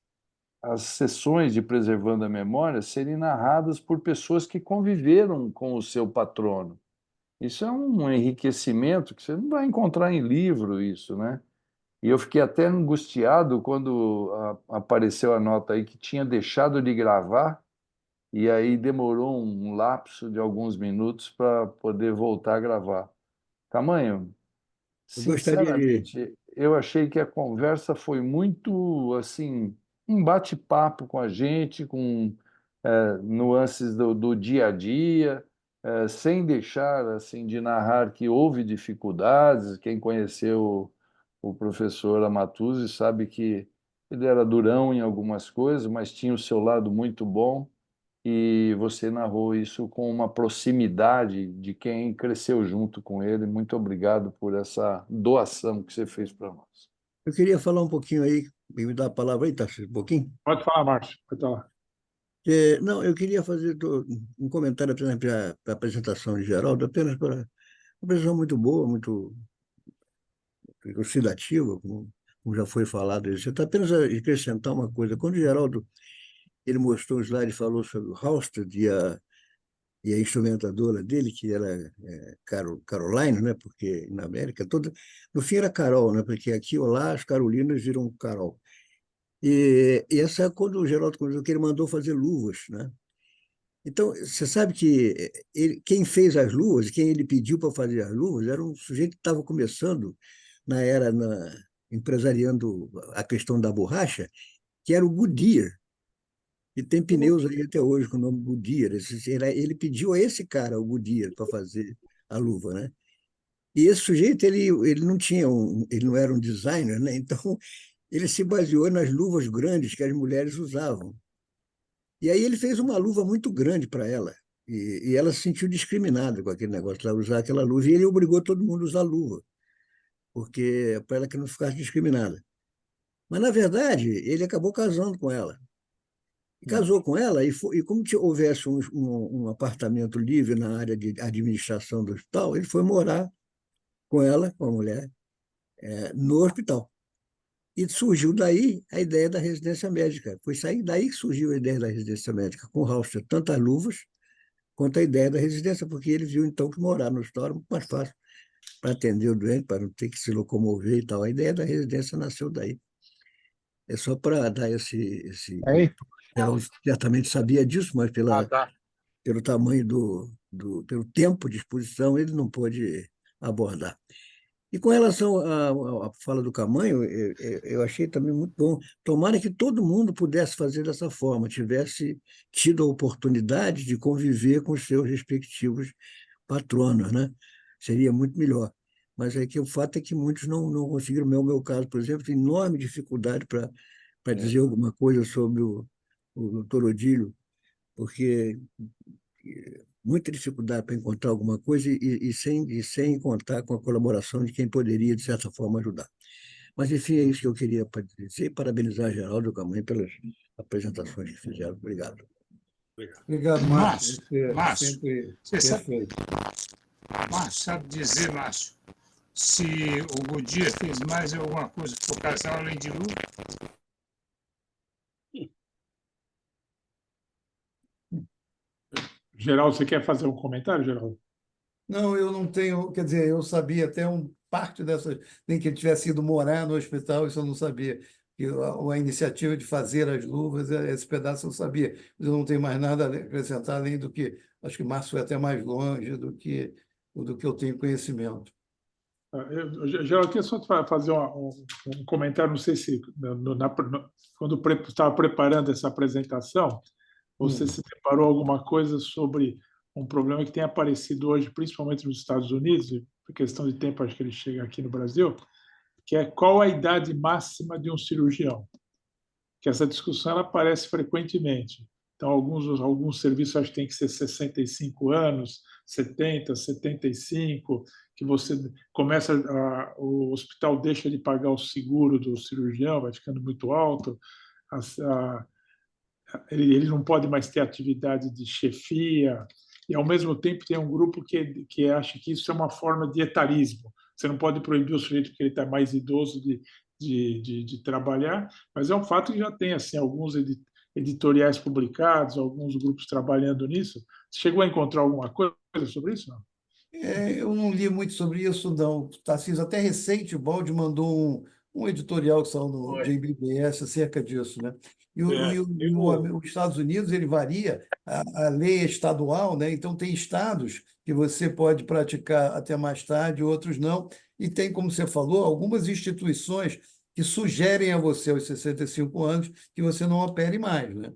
sessões de Preservando a Memória serem narradas por pessoas que conviveram com o seu patrono. Isso é um enriquecimento que você não vai encontrar em livro, isso, né? E eu fiquei até angustiado quando apareceu a nota aí que tinha deixado de gravar e aí demorou um lapso de alguns minutos para poder voltar a gravar. Tamanho, Eu gostaria de. sinceramente, eu achei que a conversa foi muito assim, um bate-papo com a gente, com nuances do dia a dia, sem deixar assim de narrar que houve dificuldades. Quem conheceu o professor Amatuzzi sabe que ele era durão em algumas coisas, mas tinha o seu lado muito bom e você narrou isso com uma proximidade de quem cresceu junto com ele. Muito obrigado por essa doação que você fez para nós. Eu queria falar um pouquinho aí, me dar a palavra aí, Tarcísio, um pouquinho. Pode falar, Márcio. Pode falar. Não, eu queria fazer um comentário para a apresentação de Geraldo, apenas para uma apresentação muito boa, muito elucidativa, como já foi falado. Você está apenas a acrescentar uma coisa. Quando o Geraldo ele mostrou um slide e falou sobre o Halsted e a instrumentadora dele, que era Caroline, né? Porque na América toda, no fim era Carol, né? Porque aqui ou lá as Carolinas viram Carol. E essa é quando o Geraldo comentou que ele mandou fazer luvas, né? Então, você sabe que quem fez as luvas, quem ele pediu para fazer as luvas, era um sujeito que estava começando na era empresariando a questão da borracha, que era o Goodyear, e tem pneus aí até hoje com o nome Goodyear. Ele pediu a esse cara, o Goodyear, para fazer a luva, né? E esse sujeito, ele não tinha ele não era um designer, né? Então ele se baseou nas luvas grandes que as mulheres usavam. E aí ele fez uma luva muito grande para ela. E ela se sentiu discriminada com aquele negócio de usar aquela luva. E ele obrigou todo mundo a usar luva, porque para ela que não ficasse discriminada. Mas, na verdade, ele acabou casando com ela. E casou com ela, e como houvesse um apartamento livre na área de administração do hospital, ele foi morar com ela, com a mulher, no hospital. E surgiu daí a ideia da residência médica. Foi sair daí que surgiu a ideia da residência médica, com o Halster, tanto as luvas quanto a ideia da residência, porque ele viu, então, que morar no hospital era muito mais fácil para atender o doente, para não ter que se locomover e tal. A ideia da residência nasceu daí. É só para dar esse... Ela certamente sabia disso, mas pelo tamanho pelo tempo de exposição, ele não pôde abordar. E com relação à fala do Camanho, eu achei também muito bom. Tomara que todo mundo pudesse fazer dessa forma, tivesse tido a oportunidade de conviver com os seus respectivos patronos, né? Seria muito melhor. Mas é que o fato é que muitos não conseguiram. No meu caso, por exemplo, tem enorme dificuldade para dizer alguma coisa sobre o doutor Odílio, porque muita dificuldade para encontrar alguma coisa sem contar com a colaboração de quem poderia, de certa forma, ajudar. Mas, enfim, é isso que eu queria dizer e parabenizar Geraldo e o Camanho pelas apresentações que fizeram. Obrigado. Obrigado, Márcio. Márcio, Sempre você sabe, perfeito. Márcio, sabe dizer, Márcio, se o Goodyear fez mais alguma coisa por casal além de luva? Geraldo, você quer fazer um comentário, Geraldo? Não, eu não tenho, quer dizer, eu sabia até parte dessas, nem que ele tivesse ido morar no hospital, isso eu não sabia. Que a iniciativa de fazer as luvas, esse pedaço eu sabia. Mas eu não tenho mais nada a acrescentar, além do que, acho que Márcio foi até mais longe do que eu tenho conhecimento. Geraldo, eu queria só fazer um comentário, não sei se quando estava preparando essa apresentação, você se deparou alguma coisa sobre um problema que tem aparecido hoje, principalmente nos Estados Unidos, e por questão de tempo acho que ele chega aqui no Brasil, que é qual a idade máxima de um cirurgião. Que essa discussão ela aparece frequentemente. Então, alguns serviços acho que tem que ser 65 anos, 70, 75, que você começa, o hospital deixa de pagar o seguro do cirurgião, vai ficando muito alto, ele não pode mais ter atividade de chefia, e, ao mesmo tempo, tem um grupo que acha que isso é uma forma de etarismo. Você não pode proibir o sujeito porque ele está mais idoso de trabalhar, mas é um fato que já tem assim, alguns editoriais publicados, alguns grupos trabalhando nisso. Você chegou a encontrar alguma coisa sobre isso? Não? Eu não li muito sobre isso, não. Tarcísio, até recente, o Baldi mandou um editorial que saiu no JBBS acerca disso, né? Os Estados Unidos, ele varia, a lei é estadual, né? Então tem estados que você pode praticar até mais tarde, outros não, e tem, como você falou, algumas instituições que sugerem a você, aos 65 anos, que você não opere mais, né?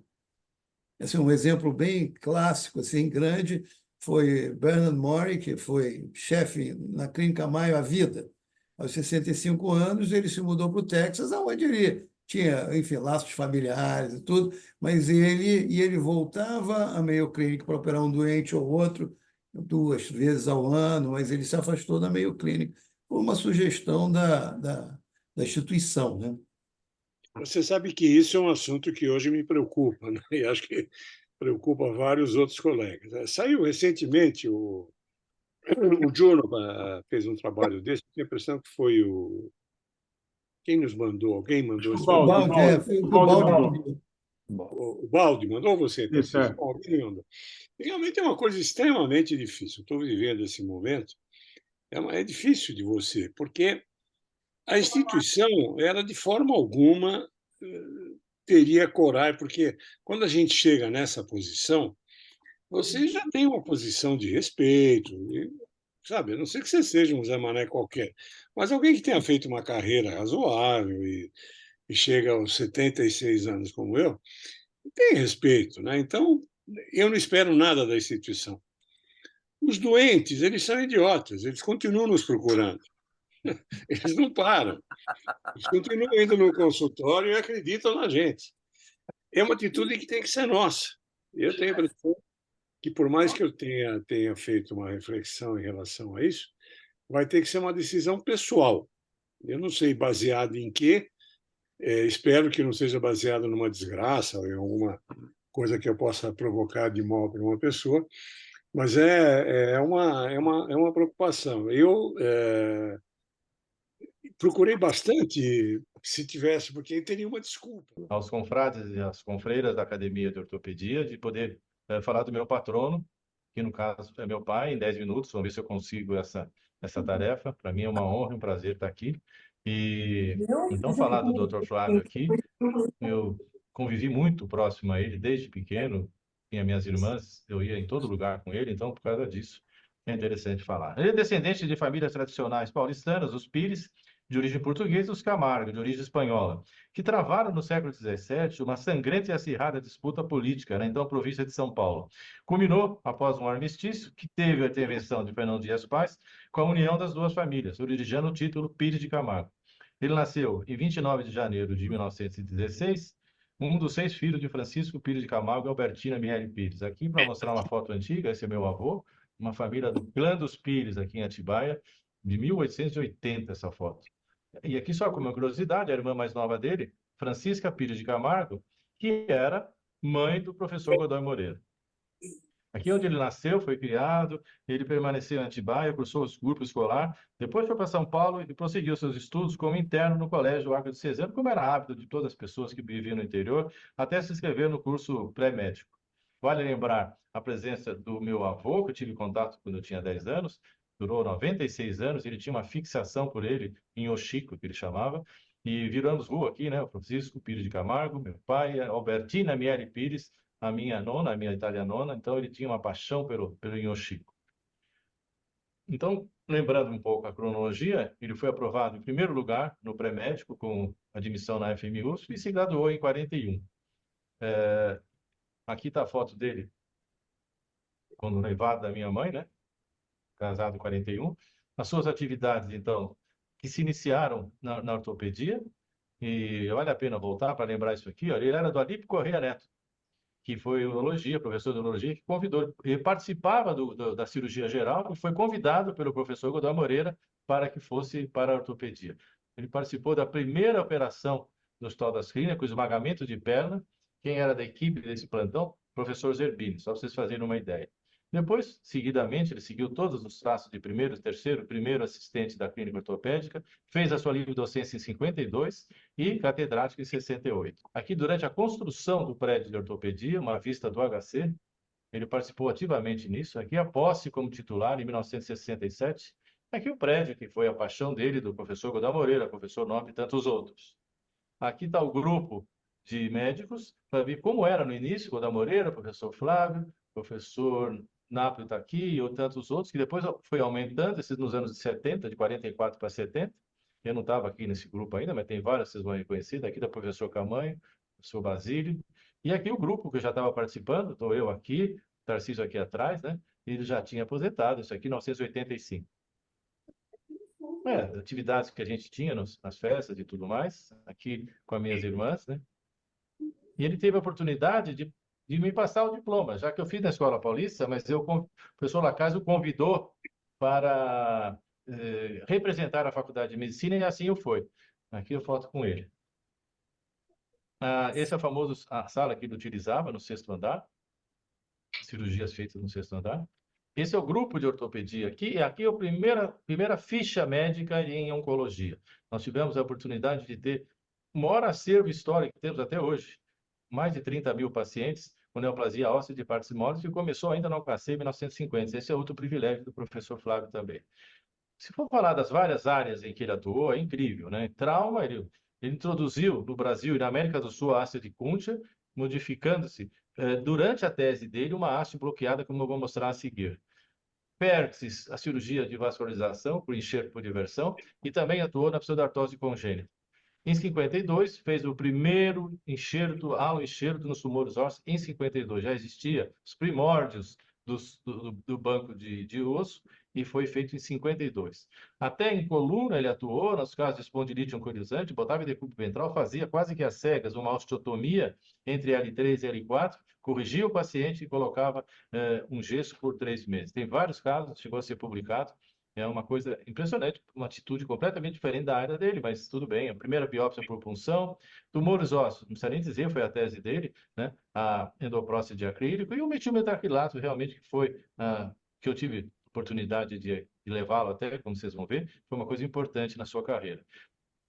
Assim, um exemplo bem clássico, assim, grande, foi Bernard Mori, que foi chefe na Clínica Mayo à vida. Aos 65 anos, ele se mudou para o Texas, onde ele tinha, enfim, laços familiares e tudo, mas ele voltava a Mayo Clinic para operar um doente ou outro 2 vezes ao ano, mas ele se afastou da Mayo Clinic por uma sugestão da instituição, né? Você sabe que isso é um assunto que hoje me preocupa, né? E acho que preocupa vários outros colegas. Saiu recentemente, o Juno fez um trabalho desse, tenho a impressão que foi quem nos mandou? Alguém mandou esse O Baldi mandou. O Baldi mandou você? Isso, Alguém mandou. Realmente é uma coisa extremamente difícil. Estou vivendo esse momento. É difícil de você, porque a instituição, ela de forma alguma teria coragem, porque quando a gente chega nessa posição, você já tem uma posição de respeito, sabe? A não ser que você seja um Zé Mané qualquer, mas alguém que tenha feito uma carreira razoável e chega aos 76 anos como eu, tem respeito, né? Então, eu não espero nada da instituição. Os doentes, eles são idiotas, eles continuam nos procurando, eles não param, eles continuam indo no consultório e acreditam na gente. É uma atitude que tem que ser nossa. Eu tenho a impressão que, por mais que eu tenha feito uma reflexão em relação a isso, vai ter que ser uma decisão pessoal. Eu não sei baseado em quê, espero que não seja baseado numa desgraça ou em alguma coisa que eu possa provocar de mal para uma pessoa, mas é uma preocupação. Eu procurei bastante, se tivesse, porque teria uma desculpa. Aos confrades e às confreiras da Academia de Ortopedia, de poder falar do meu patrono, que no caso é meu pai, em 10 minutos. Vamos ver se eu consigo essa tarefa. Para mim é uma honra e um prazer estar aqui. E então, falar do Dr. Flávio aqui, eu convivi muito próximo a ele desde pequeno. Tinha minhas irmãs, eu ia em todo lugar com ele, então, por causa disso, é interessante falar. Ele é descendente de famílias tradicionais paulistanas, os Pires, de origem portuguesa, e os Camargo, de origem espanhola, que travaram no século XVII uma sangrenta e acirrada disputa política na então província de São Paulo. Culminou após um armistício que teve a intervenção de Fernão Dias Paz com a união das duas famílias, originando o título Pires de Camargo. Ele nasceu em 29 de janeiro de 1916, um dos 6 filhos de Francisco Pires de Camargo e Albertina Miele Pires. Aqui, para mostrar uma foto antiga, esse é meu avô, uma família do clã dos Pires, aqui em Atibaia, de 1880, essa foto. E aqui, só como uma curiosidade, a irmã mais nova dele, Francisca Pires de Camargo, que era mãe do professor Godoy Moreira. Aqui onde ele nasceu, foi criado, ele permaneceu em Atibaia, cursou o grupo escolar, depois foi para São Paulo e prosseguiu seus estudos como interno no Colégio Arco de Cesano, como era hábito de todas as pessoas que viviam no interior, até se inscrever no curso pré-médico. Vale lembrar a presença do meu avô, que eu tive contato quando eu tinha 10 anos, durou 96 anos, ele tinha uma fixação por ele em Oxico, que ele chamava, e viramos rua aqui, né? O Francisco Pires de Camargo, meu pai, a Albertina Miele Pires, a minha nona, a minha italianona, então ele tinha uma paixão pelo Inhochico. Então, lembrando um pouco a cronologia, ele foi aprovado em primeiro lugar no pré-médico com admissão na FMUSP e se graduou em 41. Aqui está a foto dele quando noivado da minha mãe, né? Casado em 41. As suas atividades, então, que se iniciaram na ortopedia, e vale a pena voltar para lembrar isso aqui, ó, ele era do Alípio Correia Neto, que foi urologia, professor de urologia, que convidou, ele participava da cirurgia geral e foi convidado pelo professor Godoy Moreira para que fosse para a ortopedia. Ele participou da primeira operação no Hospital das Clínicas, com esmagamento de perna. Quem era da equipe desse plantão? Professor Zerbini, só para vocês fazerem uma ideia. Depois, seguidamente, ele seguiu todos os traços de primeiro, terceiro, primeiro assistente da clínica ortopédica, fez a sua livre docência em 52 e catedrático em 68. Aqui, durante a construção do prédio de ortopedia, uma vista do HC, ele participou ativamente nisso. Aqui, a posse como titular, em 1967. Aqui, o prédio que foi a paixão dele, do professor Godoy Moreira, professor Nobre e tantos outros. Aqui está o grupo de médicos, para ver como era no início, Godoy Moreira, professor Flávio, professor Napoli está aqui, e tantos outros, que depois foi aumentando, esses nos anos 70, de 44 para 70. Eu não estava aqui nesse grupo ainda, mas tem vários, vocês vão reconhecer. Aqui está o professor Camanho, o professor Basílio. E aqui o grupo que eu já estava participando, estou eu aqui, Tarcísio aqui atrás, né? Ele já tinha aposentado, isso aqui em 1985. Atividades que a gente tinha nas festas e tudo mais, aqui com as minhas irmãs, né? E ele teve a oportunidade de me passar o diploma, já que eu fiz na Escola Paulista, mas o professor Lacásio convidou para representar a Faculdade de Medicina, e assim eu fui. Aqui eu foto com ele. Esse é a sala que ele utilizava no 6º andar, cirurgias feitas no 6º andar. Esse é o grupo de ortopedia aqui, e aqui é a primeira ficha médica em oncologia. Nós tivemos a oportunidade de ter o maior acervo histórico que temos até hoje, mais de 30 mil pacientes com neoplasia óssea de partes moles, que começou ainda na UKC em 1950. Esse é outro privilégio do professor Flávio também. Se for falar das várias áreas em que ele atuou, é incrível, né? Trauma, ele introduziu no Brasil e na América do Sul a ásteo de Kuntscher, modificando-se durante a tese dele uma haste bloqueada, como eu vou mostrar a seguir. pértese, a cirurgia de vascularização por enxerto por diversão e também atuou na pseudartrose congênita. Em 52, fez o primeiro enxerto, alo-enxerto nos tumores ósseos. Em 52 já existia os primórdios do banco de osso e foi feito em 52. Até em coluna ele atuou, nos casos de espondilite oncorizante, botava em decúbito ventral, fazia quase que às cegas uma osteotomia entre L3 e L4, corrigia o paciente e colocava um gesso por 3 meses. Tem vários casos, chegou a ser publicado. É uma coisa impressionante, uma atitude completamente diferente da área dele, mas tudo bem. A primeira biópsia por punção, tumores ósseos, não precisa nem dizer, foi a tese dele, né? A endopróstese de acrílico e o metilmetacrilato, realmente, que foi que eu tive oportunidade de levá-lo até, como vocês vão ver, foi uma coisa importante na sua carreira.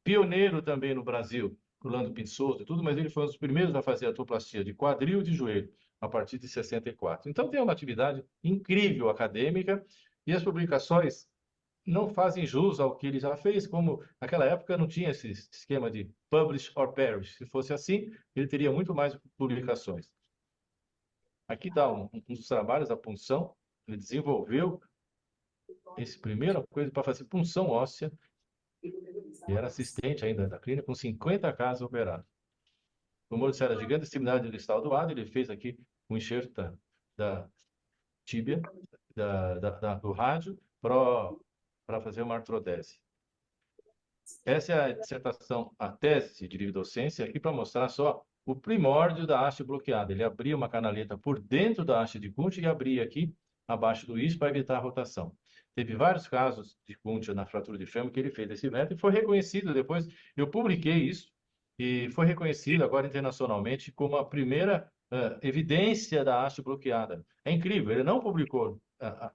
Pioneiro também no Brasil, Orlando Pinsoso e tudo, mas ele foi um dos primeiros a fazer a artroplastia de quadril e de joelho, a partir de 64. Então, tem uma atividade incrível acadêmica e as publicações não fazem jus ao que ele já fez, como naquela época não tinha esse esquema de publish or perish. Se fosse assim, ele teria muito mais publicações. Aqui está um dos trabalhos da punção. Ele desenvolveu essa primeira coisa para fazer punção óssea e era assistente ainda da clínica, com 50 casos operados. Tumor de cera gigante, extremidade distal do lado, ele fez aqui um enxerto da tíbia, do rádio, para fazer uma artrodese. Essa é a dissertação, a tese de livre docência, aqui para mostrar só o primórdio da haste bloqueada. Ele abria uma canaleta por dentro da haste de Kundt e abria aqui abaixo do isco para evitar a rotação. Teve vários casos de Kundt na fratura de fêmur que ele fez esse método e foi reconhecido depois. Eu publiquei isso e foi reconhecido agora internacionalmente como a primeira evidência da haste bloqueada. É incrível, ele não publicou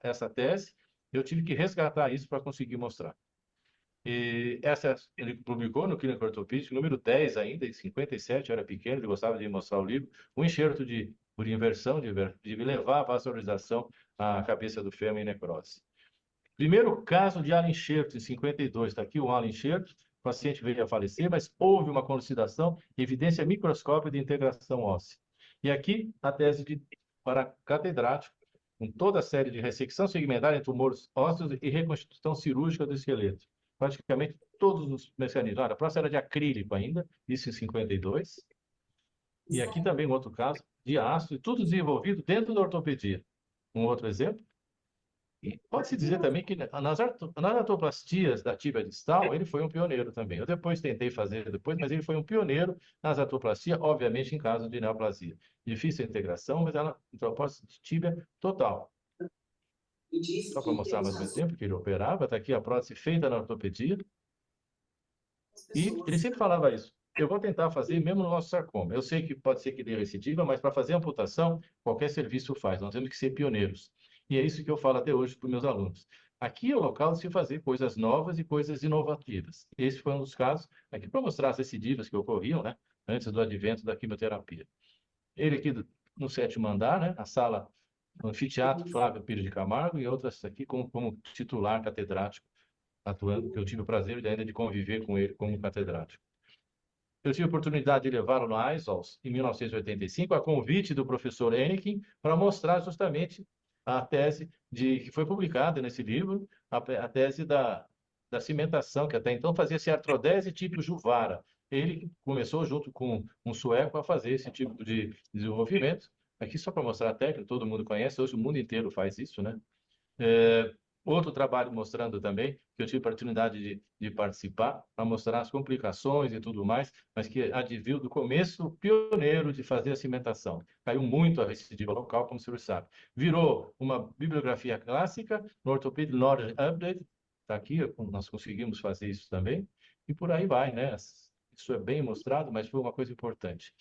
essa tese, eu tive que resgatar isso para conseguir mostrar. E essa ele publicou no Clínico Ortopídico, número 10 ainda, em 57, eu era pequeno, ele gostava de mostrar o livro, um enxerto por inversão, de levar a vascularização à cabeça do fêmur em necrose. Primeiro caso de alo-enxerto, em 52, está aqui o alo-enxerto, o paciente veio a falecer, mas houve uma conlucidação, evidência microscópica de integração óssea. E aqui a tese para catedrático, com toda a série de ressecção segmentar em tumores ósseos e reconstituição cirúrgica do esqueleto. Praticamente todos os mecanismos. Olha, a próxima era de acrílico ainda, isso em 52. E aqui também um outro caso, de ácido, e tudo desenvolvido dentro da ortopedia. Um outro exemplo. E pode-se dizer também que nas artroplastias da tíbia distal, ele foi um pioneiro também. Eu depois tentei fazer depois, mas ele foi um pioneiro nas artroplastias, obviamente em caso de neoplasia. Difícil a integração, mas ela artroplásia de tíbia total. Só para mostrar mais um exemplo que ele operava, está aqui a prótese feita na ortopedia. E ele sempre falava isso. Eu vou tentar fazer mesmo no nosso sarcoma. Eu sei que pode ser que dê recidiva, mas para fazer amputação, qualquer serviço faz. Nós temos que ser pioneiros. E é isso que eu falo até hoje para os meus alunos. Aqui é o local de se fazer coisas novas e coisas inovativas. Esse foi um dos casos, aqui para mostrar as recidivas que ocorriam, né, antes do advento da quimioterapia. Ele aqui no 7º andar, né, a sala, no anfiteatro Flávio Pires de Camargo, e outras aqui como titular catedrático, atuando, que eu tive o prazer ainda de conviver com ele como catedrático. Eu tive a oportunidade de levá-lo no ISOLS em 1985, a convite do professor Henniken, para mostrar justamente a tese que foi publicada nesse livro, a tese da cimentação, que até então fazia-se artrodese tipo Juvara. Ele começou junto com um sueco a fazer esse tipo de desenvolvimento. Aqui só para mostrar a técnica, todo mundo conhece, hoje o mundo inteiro faz isso, né? Outro trabalho mostrando também, que eu tive a oportunidade de participar, para mostrar as complicações e tudo mais, mas que adviu do começo pioneiro de fazer a cimentação. Caiu muito a recidiva local, como o senhor sabe. Virou uma bibliografia clássica, no Orthopedic Knowledge Update, está aqui, nós conseguimos fazer isso também, e por aí vai, né? Isso é bem mostrado, mas foi uma coisa importante.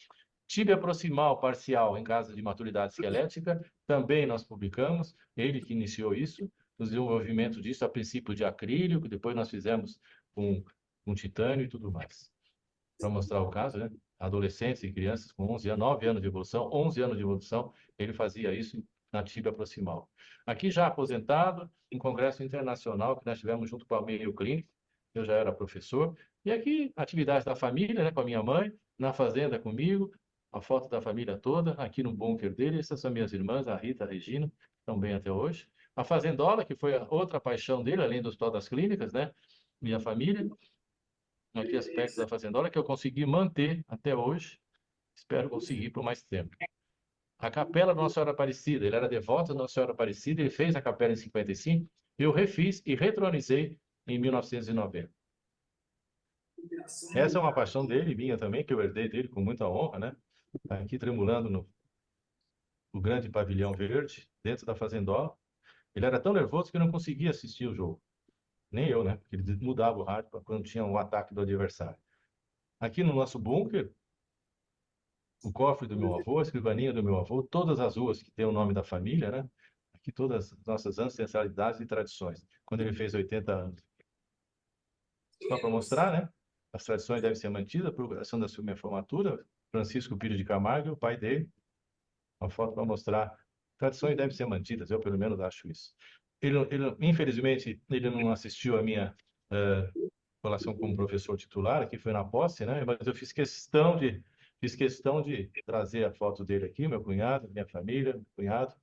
Tíbia proximal parcial em caso de maturidade esquelética, também nós publicamos, ele que iniciou isso, o desenvolvimento disso a princípio de acrílico, depois nós fizemos com titânio e tudo mais. Para mostrar o caso, né? Adolescentes e crianças com 11 anos, 9 anos de evolução, 11 anos de evolução, ele fazia isso na tíbia proximal. Aqui já aposentado, em congresso internacional que nós tivemos junto com a Mayo Clinic, eu já era professor, e aqui atividades da família, né, com a minha mãe, na fazenda comigo, a foto da família toda, aqui no bunker dele, essas são minhas irmãs, a Rita, a Regina, estão bem até hoje. A fazendola, que foi a outra paixão dele, além do Hospital das Clínicas, né? Minha família. Aqui aspectos da fazendola que eu consegui manter até hoje. Espero conseguir por mais tempo. A capela da Nossa Senhora Aparecida, ele era devoto da Nossa Senhora Aparecida, ele fez a capela em 55, eu refiz e retronizei em 1990. Essa é uma paixão dele, minha também, que eu herdei dele com muita honra, né? Tá aqui tremulando no grande pavilhão verde, dentro da fazendola. Ele era tão nervoso que não conseguia assistir o jogo. Nem eu, né? Porque ele mudava o rádio quando tinha um ataque do adversário. Aqui no nosso bunker, o cofre do meu avô, a escrivaninha do meu avô, todas as ruas que tem o nome da família, né? Aqui todas as nossas ancestralidades e tradições. Quando ele fez 80 anos. Só para mostrar, né? As tradições devem ser mantidas, a procuração da sua formatura, Francisco Pires de Camargo, o pai dele. Uma foto para mostrar. Tradições devem ser mantidas, eu pelo menos acho isso. Infelizmente, ele não assistiu a minha colação como professor titular, aqui foi na posse, né? Mas eu fiz questão de trazer a foto dele aqui, meu cunhado, minha família, meu cunhado,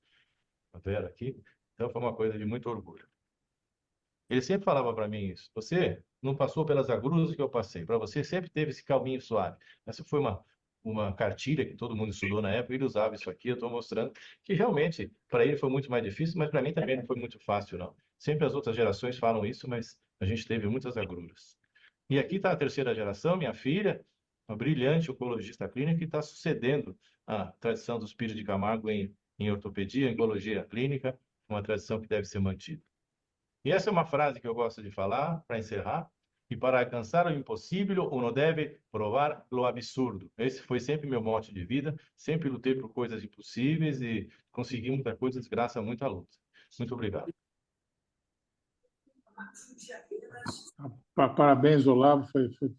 a Vera aqui. Então foi uma coisa de muito orgulho. Ele sempre falava para mim isso. Você não passou pelas agruras que eu passei. Para você sempre teve esse caminho suave. Essa foi uma cartilha que todo mundo estudou na época. Ele usava isso aqui. Eu estou mostrando que realmente para ele foi muito mais difícil, mas para mim também não foi muito fácil, não. Sempre as outras gerações falam isso, mas a gente teve muitas agruras. E aqui está a terceira geração, minha filha, uma brilhante oncologista clínica que está sucedendo a tradição dos Pires de Camargo em ortopedia, em oncologia clínica, uma tradição que deve ser mantida. E essa é uma frase que eu gosto de falar para encerrar. E para alcançar o impossível, uno deve provar lo absurdo. Esse foi sempre meu mote de vida. Sempre lutei por coisas impossíveis e consegui muita coisa graças a muita luta. Muito obrigado. Parabéns, Olavo.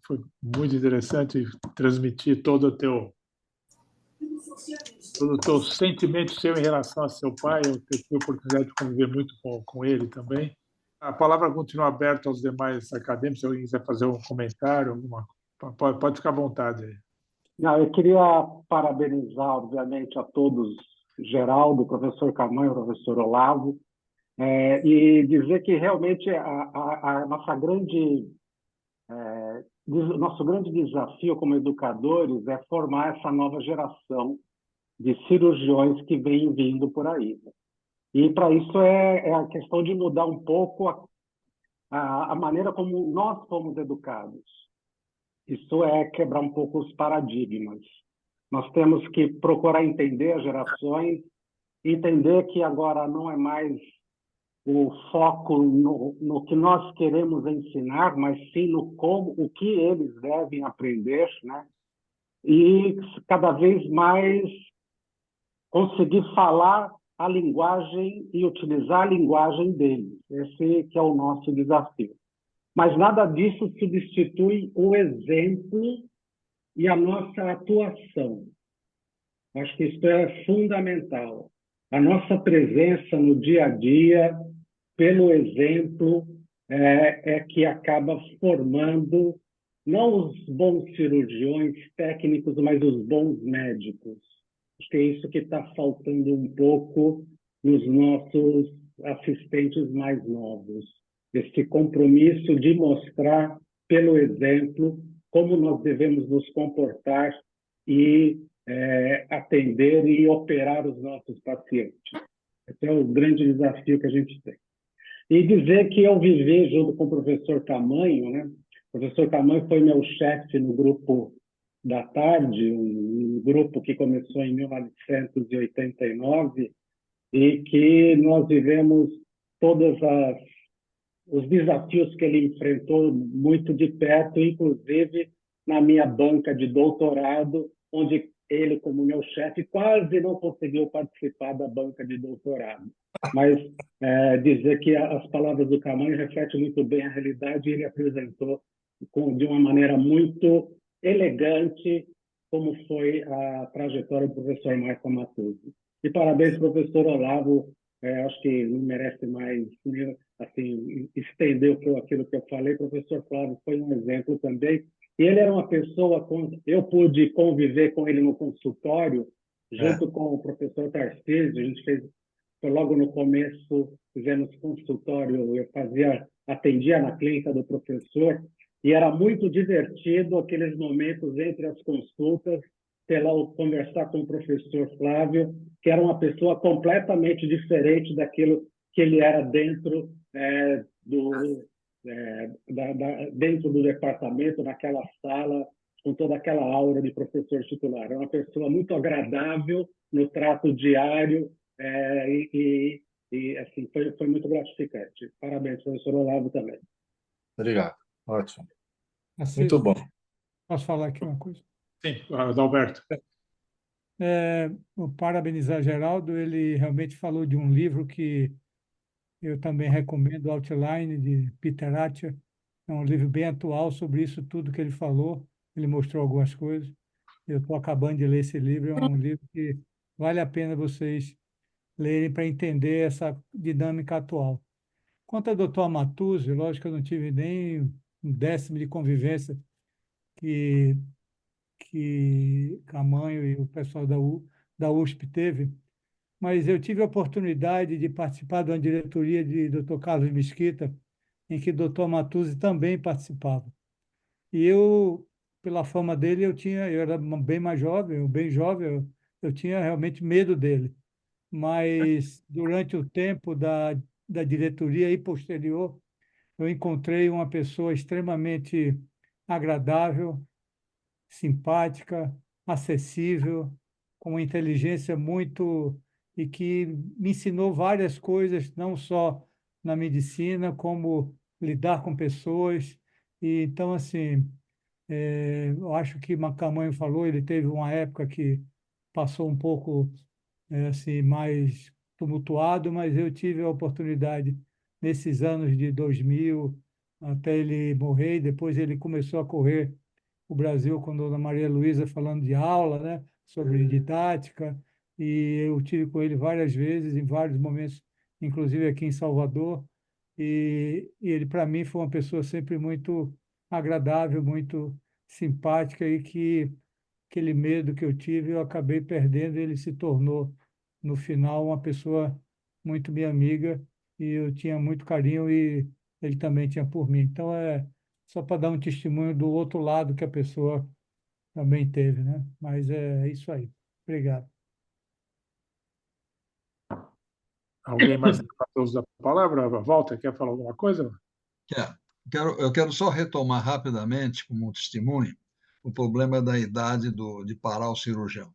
Foi muito interessante transmitir todo o teu sentimento seu em relação a seu pai. Eu tive a oportunidade de conviver muito com ele também. A palavra continua aberta aos demais acadêmicos. Se alguém quiser fazer um comentário, pode ficar à vontade aí. Não, eu queria parabenizar, obviamente, a todos, Geraldo, professor Camanho, professor Olavo, e dizer que realmente nosso grande desafio como educadores é formar essa nova geração de cirurgiões que vem vindo por aí. E para isso é a questão de mudar um pouco a maneira como nós fomos educados. Isso é quebrar um pouco os paradigmas. Nós temos que procurar entender as gerações, entender que agora não é mais o foco no que nós queremos ensinar, mas sim no como, o que eles devem aprender, né? E cada vez mais conseguir falar a linguagem e utilizar a linguagem deles. Esse que é o nosso desafio. Mas nada disso substitui o exemplo e a nossa atuação. Acho que isso é fundamental. A nossa presença no dia a dia, pelo exemplo, é que acaba formando não os bons cirurgiões técnicos, mas os bons médicos. Acho que é isso que está faltando um pouco nos nossos assistentes mais novos. Esse compromisso de mostrar, pelo exemplo, como nós devemos nos comportar e atender e operar os nossos pacientes. Esse é o grande desafio que a gente tem. E dizer que eu vivi junto com o professor Camanho, né? O professor Camanho foi meu chefe no grupo da tarde, um grupo que começou em 1989 e que nós vivemos todos os desafios que ele enfrentou muito de perto, inclusive na minha banca de doutorado, onde ele, como meu chefe, quase não conseguiu participar da banca de doutorado. Mas dizer que as palavras do Camanho refletem muito bem a realidade, e ele apresentou de uma maneira muito elegante como foi a trajetória do professor Marco Matucci. E parabéns, professor Olavo. Acho que não merece mais assim, estender aquilo que eu falei. O professor Flávio foi um exemplo também. E ele era uma pessoa, eu pude conviver com ele no consultório, junto com o professor Tarcísio. A gente fez foi logo no começo, fizemos consultório, eu atendia na clínica do professor, e era muito divertido aqueles momentos entre as consultas, conversar com o professor Flávio, que era uma pessoa completamente diferente daquilo que ele era dentro dentro do departamento, naquela sala, com toda aquela aura de professor titular. Era uma pessoa muito agradável no trato diário e assim, foi muito gratificante. Parabéns, professor Olavo, também. Obrigado. Ótimo. Muito bom. Posso falar aqui uma coisa? Sim, Adalberto. Vou parabenizar Geraldo, ele realmente falou de um livro que eu também recomendo, Outline, de Peter Attia. É um livro bem atual sobre isso tudo que ele falou. Ele mostrou algumas coisas. Eu estou acabando de ler esse livro. É um livro que vale a pena vocês lerem para entender essa dinâmica atual. Quanto ao doutor Amatuzzi, lógico que eu não tive nem um décimo de convivência que Camanho e o pessoal da USP teve, mas eu tive a oportunidade de participar de uma diretoria de Dr. Carlos Mesquita, em que o Dr. Amatuzzi também participava. E eu, pela fama dele, eu era bem mais jovem, bem jovem, eu tinha realmente medo dele. Mas durante o tempo da diretoria e posterior, eu encontrei uma pessoa extremamente agradável, simpática, acessível, com uma inteligência muito e que me ensinou várias coisas, não só na medicina, como lidar com pessoas. E então, assim, eu acho que Camanho falou, ele teve uma época que passou um pouco assim mais tumultuado, mas eu tive a oportunidade nesses anos de 2000 até ele morrer, e depois ele começou a correr o Brasil com a Dona Maria Luísa falando de aula, né, sobre didática, e eu tive com ele várias vezes, em vários momentos, inclusive aqui em Salvador, e ele, para mim, foi uma pessoa sempre muito agradável, muito simpática, e que aquele medo que eu tive, eu acabei perdendo, e ele se tornou, no final, uma pessoa muito minha amiga, e eu tinha muito carinho, e ele também tinha por mim. Então, só para dar um testemunho do outro lado que a pessoa também teve, né? Mas é isso aí. Obrigado. Alguém mais para o uso da palavra? Walter, quer falar alguma coisa? Eu quero só retomar rapidamente, como um testemunho, o problema da idade de parar o cirurgião.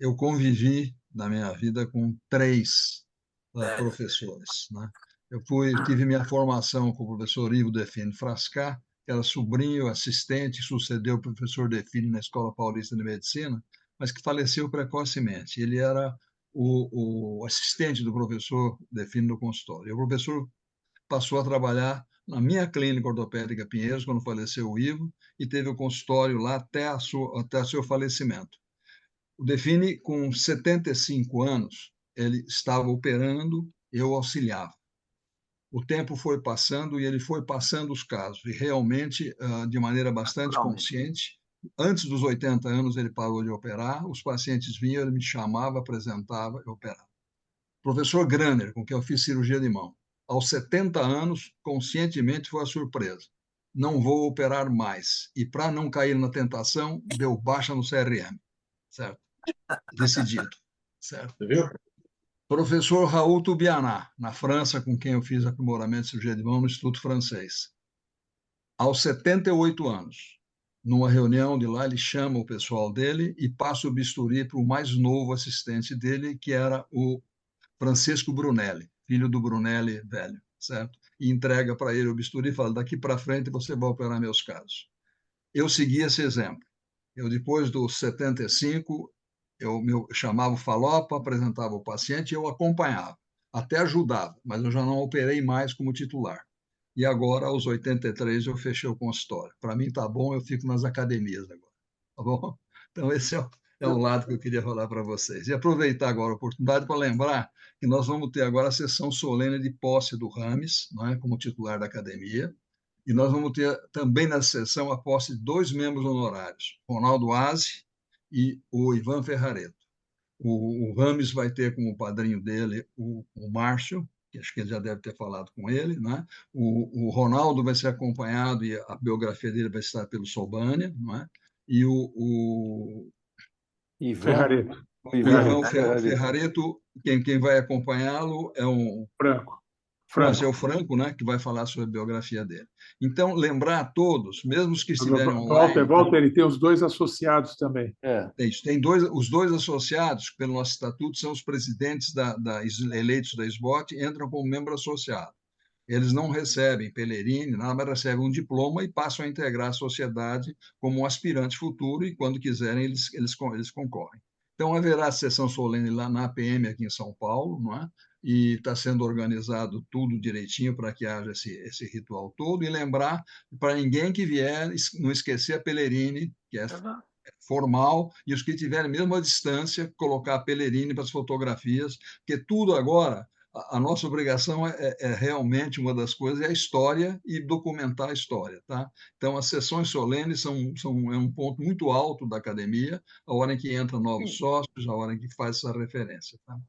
Eu convivi, na minha vida, com 3 professores, né? Eu tive minha formação com o professor Ivo Define Frascar, que era sobrinho, assistente, sucedeu o professor Define na Escola Paulista de Medicina, mas que faleceu precocemente. Ele era o assistente do professor Define no consultório. E o professor passou a trabalhar na minha clínica ortopédica Pinheiros, quando faleceu o Ivo, e teve o consultório lá até o seu falecimento. O Define, com 75 anos, ele estava operando, eu auxiliava. O tempo foi passando e ele foi passando os casos, e realmente, de maneira bastante consciente, antes dos 80 anos ele parou de operar, os pacientes vinham, ele me chamava, apresentava, eu operava. Professor Graner, com quem eu fiz cirurgia de mão, aos 70 anos, conscientemente foi a surpresa. Não vou operar mais. E para não cair na tentação, deu baixa no CRM. Certo? Decidido. Certo? Viu? Professor Raul Tubianá, na França, com quem eu fiz aprimoramento de cirurgia de mão no Instituto Francês. Aos 78 anos, numa reunião de lá, ele chama o pessoal dele e passa o bisturi para o mais novo assistente dele, que era o Francisco Brunelli, filho do Brunelli velho, certo? E entrega para ele o bisturi e fala, daqui para frente você vai operar meus casos. Eu segui esse exemplo. Eu, depois dos 75, eu chamava o falopa, apresentava o paciente e eu acompanhava. Até ajudava, mas eu já não operei mais como titular. E agora, aos 83, eu fechei o consultório. Para mim está bom, eu fico nas academias agora. Tá bom? Então, esse é o lado que eu queria falar para vocês. E aproveitar agora a oportunidade para lembrar que nós vamos ter agora a sessão solene de posse do Rames, não é, como titular da academia, e nós vamos ter também nessa sessão a posse de 2 membros honorários, Ronaldo Aze e o Ivan Ferrareto. O Rames vai ter como padrinho dele o Márcio, que acho que ele já deve ter falado com ele, né? O Ronaldo vai ser acompanhado e a biografia dele vai estar pelo Sobânia, não é? E o Ferrareto. Ivan Ferrareto, quem vai acompanhá-lo é um Franco. Franco. É o Franco, né, que vai falar sobre a biografia dele. Então, lembrar a todos, mesmo os que estiverem online... Walter, ele tem os 2 associados também. Tem os 2 associados, pelo nosso estatuto, são os presidentes eleitos da SBOT, entram como membro associado. Eles não recebem Pellegrini, nada, mas recebem um diploma e passam a integrar a sociedade como um aspirante futuro e, quando quiserem, eles concorrem. Então, haverá sessão solene lá na APM, aqui em São Paulo, não é? E está sendo organizado tudo direitinho para que haja esse ritual todo. E lembrar, para ninguém que vier, não esquecer a Pellegrini, que é formal, e os que tiverem mesmo à distância, colocar a Pellegrini para as fotografias, porque tudo agora... A nossa obrigação é realmente uma das coisas, é a história e documentar a história. Tá? Então, as sessões solenes é um ponto muito alto da academia, a hora em que entram novos sócios, a hora em que faz essa referência. Tá?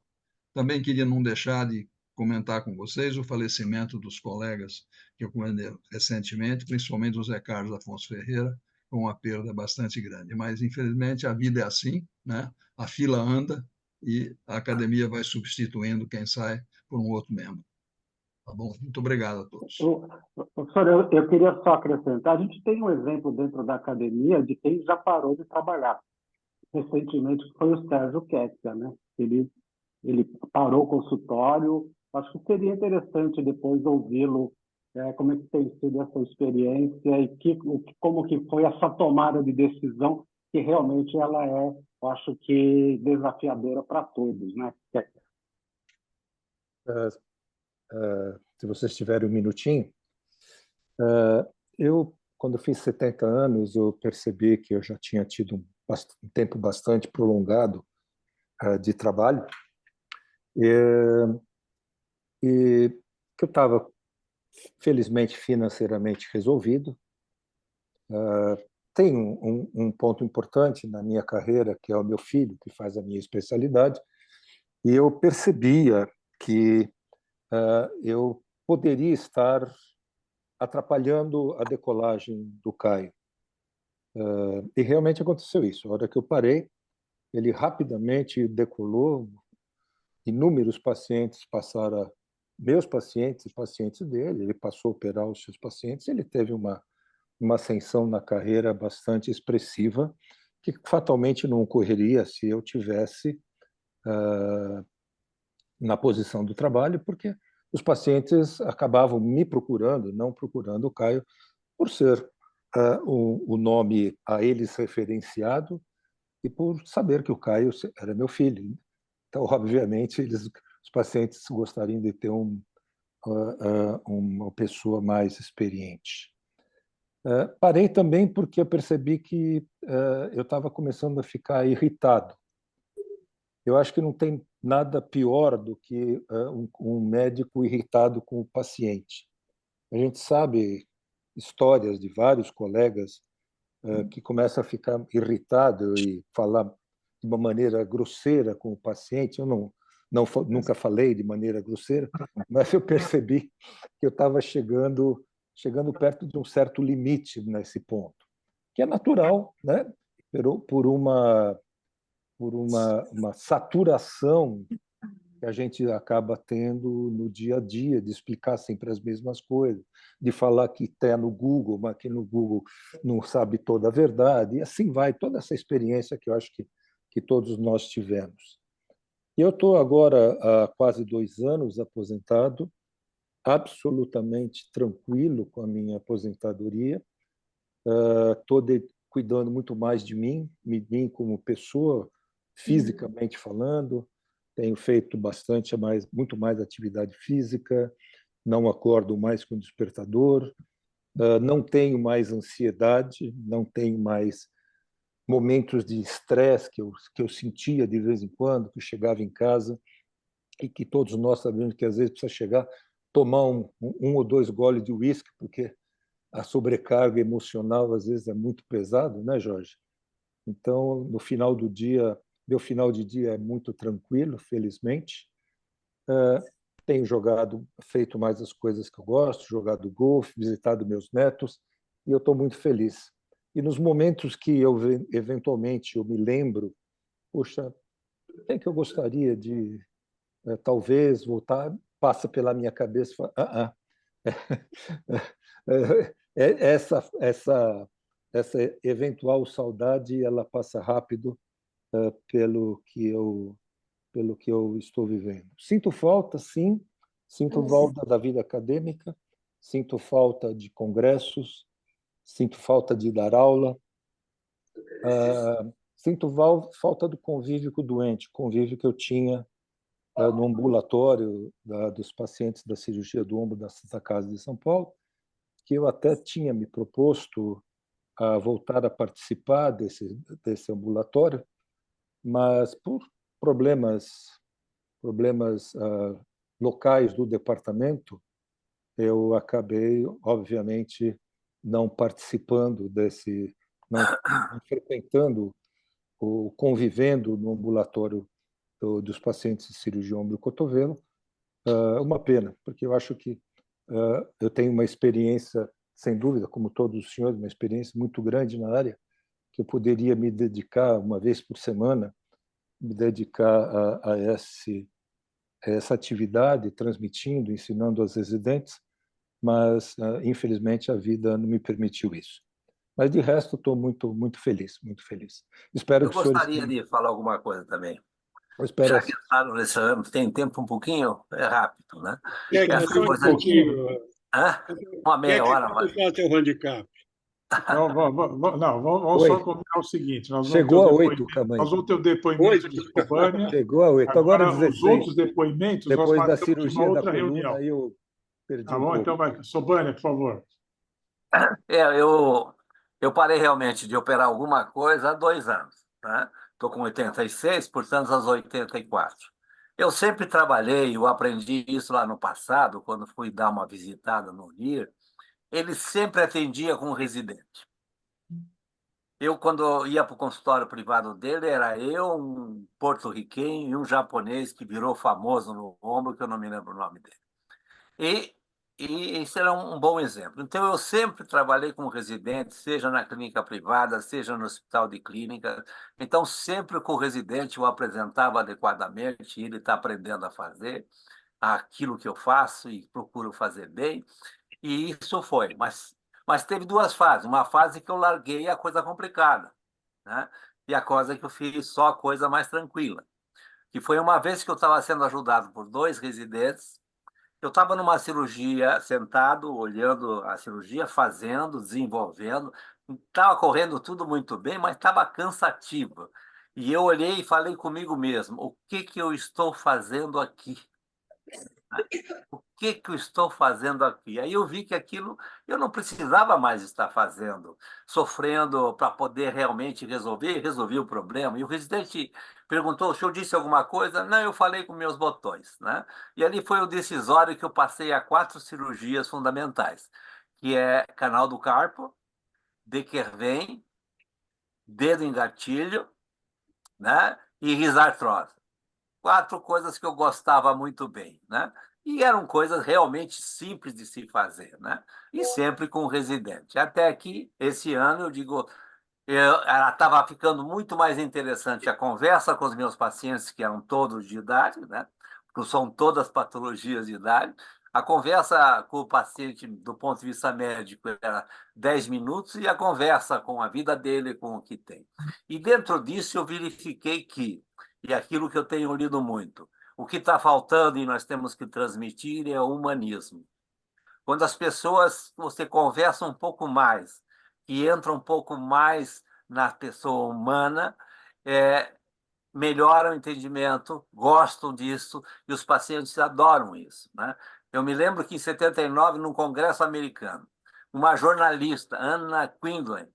Também queria não deixar de comentar com vocês o falecimento dos colegas que eu comentei recentemente, principalmente o Zé Carlos Afonso Ferreira, com uma perda bastante grande. Mas, infelizmente, a vida é assim, né? A fila anda, e a academia vai substituindo quem sai por um outro membro. Tá bom? Muito obrigado a todos. Professor, eu queria só acrescentar, a gente tem um exemplo dentro da academia de quem já parou de trabalhar. Recentemente foi o Sérgio Ketka, né? Ele parou o consultório. Acho que seria interessante depois ouvi-lo, como é que tem sido essa experiência e como que foi essa tomada de decisão, que realmente ela é, eu acho que, desafiadora para todos, né? Se vocês tiverem um minutinho, eu, quando fiz 70 anos, eu percebi que eu já tinha tido um tempo bastante prolongado de trabalho e que eu estava, felizmente, financeiramente resolvido. Tem um ponto importante na minha carreira, que é o meu filho, que faz a minha especialidade, e eu percebia que eu poderia estar atrapalhando a decolagem do Caio. E realmente aconteceu isso. A hora que eu parei, ele rapidamente decolou, inúmeros pacientes passaram, meus pacientes e pacientes dele, ele passou a operar os seus pacientes, ele teve uma ascensão na carreira bastante expressiva, que fatalmente não ocorreria se eu tivesse na posição do trabalho, porque os pacientes acabavam me procurando, não procurando o Caio, por ser o nome a eles referenciado e por saber que o Caio era meu filho. Então, obviamente, os pacientes gostariam de ter uma pessoa mais experiente. Parei também porque eu percebi que eu estava começando a ficar irritado. Eu acho que não tem nada pior do que um médico irritado com o paciente. A gente sabe histórias de vários colegas que começam a ficar irritado e falar de uma maneira grosseira com o paciente. Eu nunca falei de maneira grosseira, mas eu percebi que eu estava chegando perto de um certo limite nesse ponto, que é natural, né? Por uma saturação que a gente acaba tendo no dia a dia, de explicar sempre as mesmas coisas, de falar que está no Google, mas que no Google não sabe toda a verdade, e assim vai, toda essa experiência que eu acho que todos nós tivemos. E eu estou agora há quase 2 anos aposentado, absolutamente tranquilo com a minha aposentadoria, estou cuidando muito mais de mim como pessoa, fisicamente falando, tenho feito muito mais atividade física, não acordo mais com despertador, não tenho mais ansiedade, não tenho mais momentos de estresse que eu sentia de vez em quando, que eu chegava em casa e que todos nós sabemos que às vezes precisa chegar, tomar um ou 2 goles de uísque, porque a sobrecarga emocional às vezes é muito pesado, né, Jorge? Então, no final do dia, Meu final de dia é muito tranquilo, felizmente. Tenho feito mais as coisas que eu gosto, jogado golfe, visitado meus netos, e eu estou muito feliz. E nos momentos que eventualmente eu me lembro, puxa, é que eu gostaria de talvez voltar, passa pela minha cabeça, essa eventual saudade, ela passa rápido pelo que eu estou vivendo. Sinto falta, sim, sinto falta da vida acadêmica, sinto falta de congressos, sinto falta de dar aula, sinto falta do convívio com o doente, convívio que eu tinha no ambulatório dos pacientes da cirurgia do ombro da Santa Casa de São Paulo, que eu até tinha me proposto a voltar a participar desse ambulatório, mas por problemas locais do departamento, eu acabei, obviamente, não participando não frequentando ou convivendo no ambulatório dos pacientes de cirurgia ombro-cotovelo. Uma pena, porque eu acho que eu tenho uma experiência, sem dúvida, como todos os senhores, uma experiência muito grande na área, que eu poderia me dedicar uma vez por semana, me dedicar a essa atividade, transmitindo, ensinando aos residentes, mas, infelizmente, a vida não me permitiu isso. Mas, de resto, estou muito, muito feliz, muito feliz. Espero Eu que os senhores... gostaria de falar alguma coisa também. Eu espero Já que entraram nesse ano, tem tempo um pouquinho? É rápido, né? Só um Coisa... pouquinho. Hã? Uma meia hora. Quer falar teu handicap? Não, vamos só combinar o seguinte: chegou a 8, Camanho. Nós vamos ter o depoimento de Silvânia. Chegou a 8. Agora 16. Os outros depoimentos, depois nós da cirurgia uma outra da coluna, reunião. aí eu perdi Tá um bom? pouco. Então vai. Silvânia, por favor. Eu parei realmente de operar alguma coisa há 2 anos. Né? Estou com 86, portanto, às 84. Eu sempre trabalhei, eu aprendi isso lá no passado, quando fui dar uma visitada no NIR, ele sempre atendia com residente. Quando ia para o consultório privado dele, era eu, um porto-riquenho e um japonês que virou famoso no ombro, que eu não me lembro o nome dele. E isso era um bom exemplo. Então, eu sempre trabalhei com residente, seja na clínica privada, seja no hospital de clínica. Então, sempre com o residente eu apresentava adequadamente, ele está aprendendo a fazer aquilo que eu faço e procuro fazer bem. E isso foi. Mas teve 2 fases. Uma fase que eu larguei a coisa complicada, né? E a coisa que eu fiz só a coisa mais tranquila. Que foi uma vez que eu estava sendo ajudado por 2 residentes. Eu estava numa cirurgia, sentado, olhando a cirurgia, fazendo, desenvolvendo. Estava correndo tudo muito bem, mas estava cansativo. E eu olhei e falei comigo mesmo: o que eu estou fazendo aqui? O que eu estou fazendo aqui? Aí eu vi que aquilo eu não precisava mais estar fazendo, sofrendo para poder realmente resolver, e resolvi o problema. E o residente perguntou: o senhor disse alguma coisa? Não, eu falei com meus botões, né? E ali foi o decisório que eu passei a 4 cirurgias fundamentais, que é canal do carpo, Dequervain, dedo em gatilho, né? E risartrose. 4 coisas que eu gostava muito bem, né? E eram coisas realmente simples de se fazer, né? E sempre com o residente. Até que, esse ano, eu digo, ela estava ficando muito mais interessante a conversa com os meus pacientes, que eram todos de idade, né? Porque são todas patologias de idade. A conversa com o paciente, do ponto de vista médico, era 10 minutos, e a conversa com a vida dele, com o que tem. E dentro disso, eu verifiquei que, e aquilo que eu tenho lido muito, o que está faltando e nós temos que transmitir é o humanismo. Quando as pessoas, você conversa um pouco mais e entra um pouco mais na pessoa humana, melhora o entendimento, gostam disso e os pacientes adoram isso, né? Eu me lembro que em 79, num congresso americano, uma jornalista, Anna Quindlen,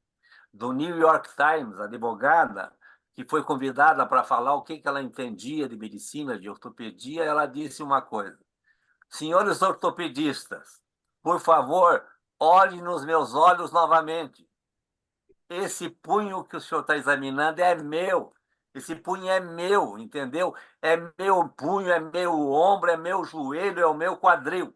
do New York Times, advogada, que foi convidada para falar o que ela entendia de medicina, de ortopedia, ela disse uma coisa: senhores ortopedistas, por favor, olhem nos meus olhos novamente. Esse punho que o senhor está examinando é meu. Esse punho é meu, entendeu? É meu punho, é meu ombro, é meu joelho, é o meu quadril.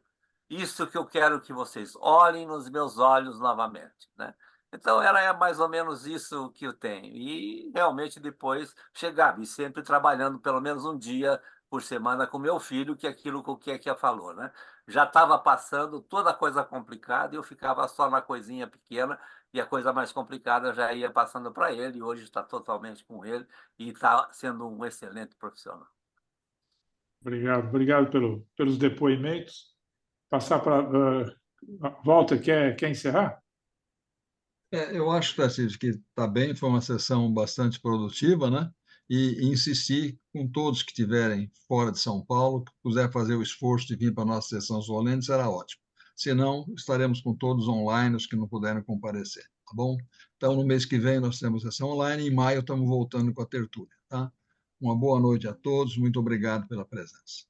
Isso que eu quero que vocês olhem nos meus olhos novamente, né? Então, era mais ou menos isso que eu tenho. E realmente depois chegava, e sempre trabalhando pelo menos um dia por semana com meu filho, que é aquilo que o Kekia falou, né? Já estava passando toda a coisa complicada e eu ficava só na coisinha pequena, e a coisa mais complicada já ia passando para ele, e hoje está totalmente com ele, e está sendo um excelente profissional. Obrigado pelos depoimentos. Passar para... Walter, quer encerrar? Eu acho, Tarcísio, que está bem, foi uma sessão bastante produtiva, né? E insistir com todos que estiverem fora de São Paulo, que puder fazer o esforço de vir para a nossa sessão solene, será ótimo. Se não, estaremos com todos online, os que não puderem comparecer, tá bom? Então, no mês que vem nós temos sessão online, e em maio estamos voltando com a tertúlia, tá? Uma boa noite a todos, muito obrigado pela presença.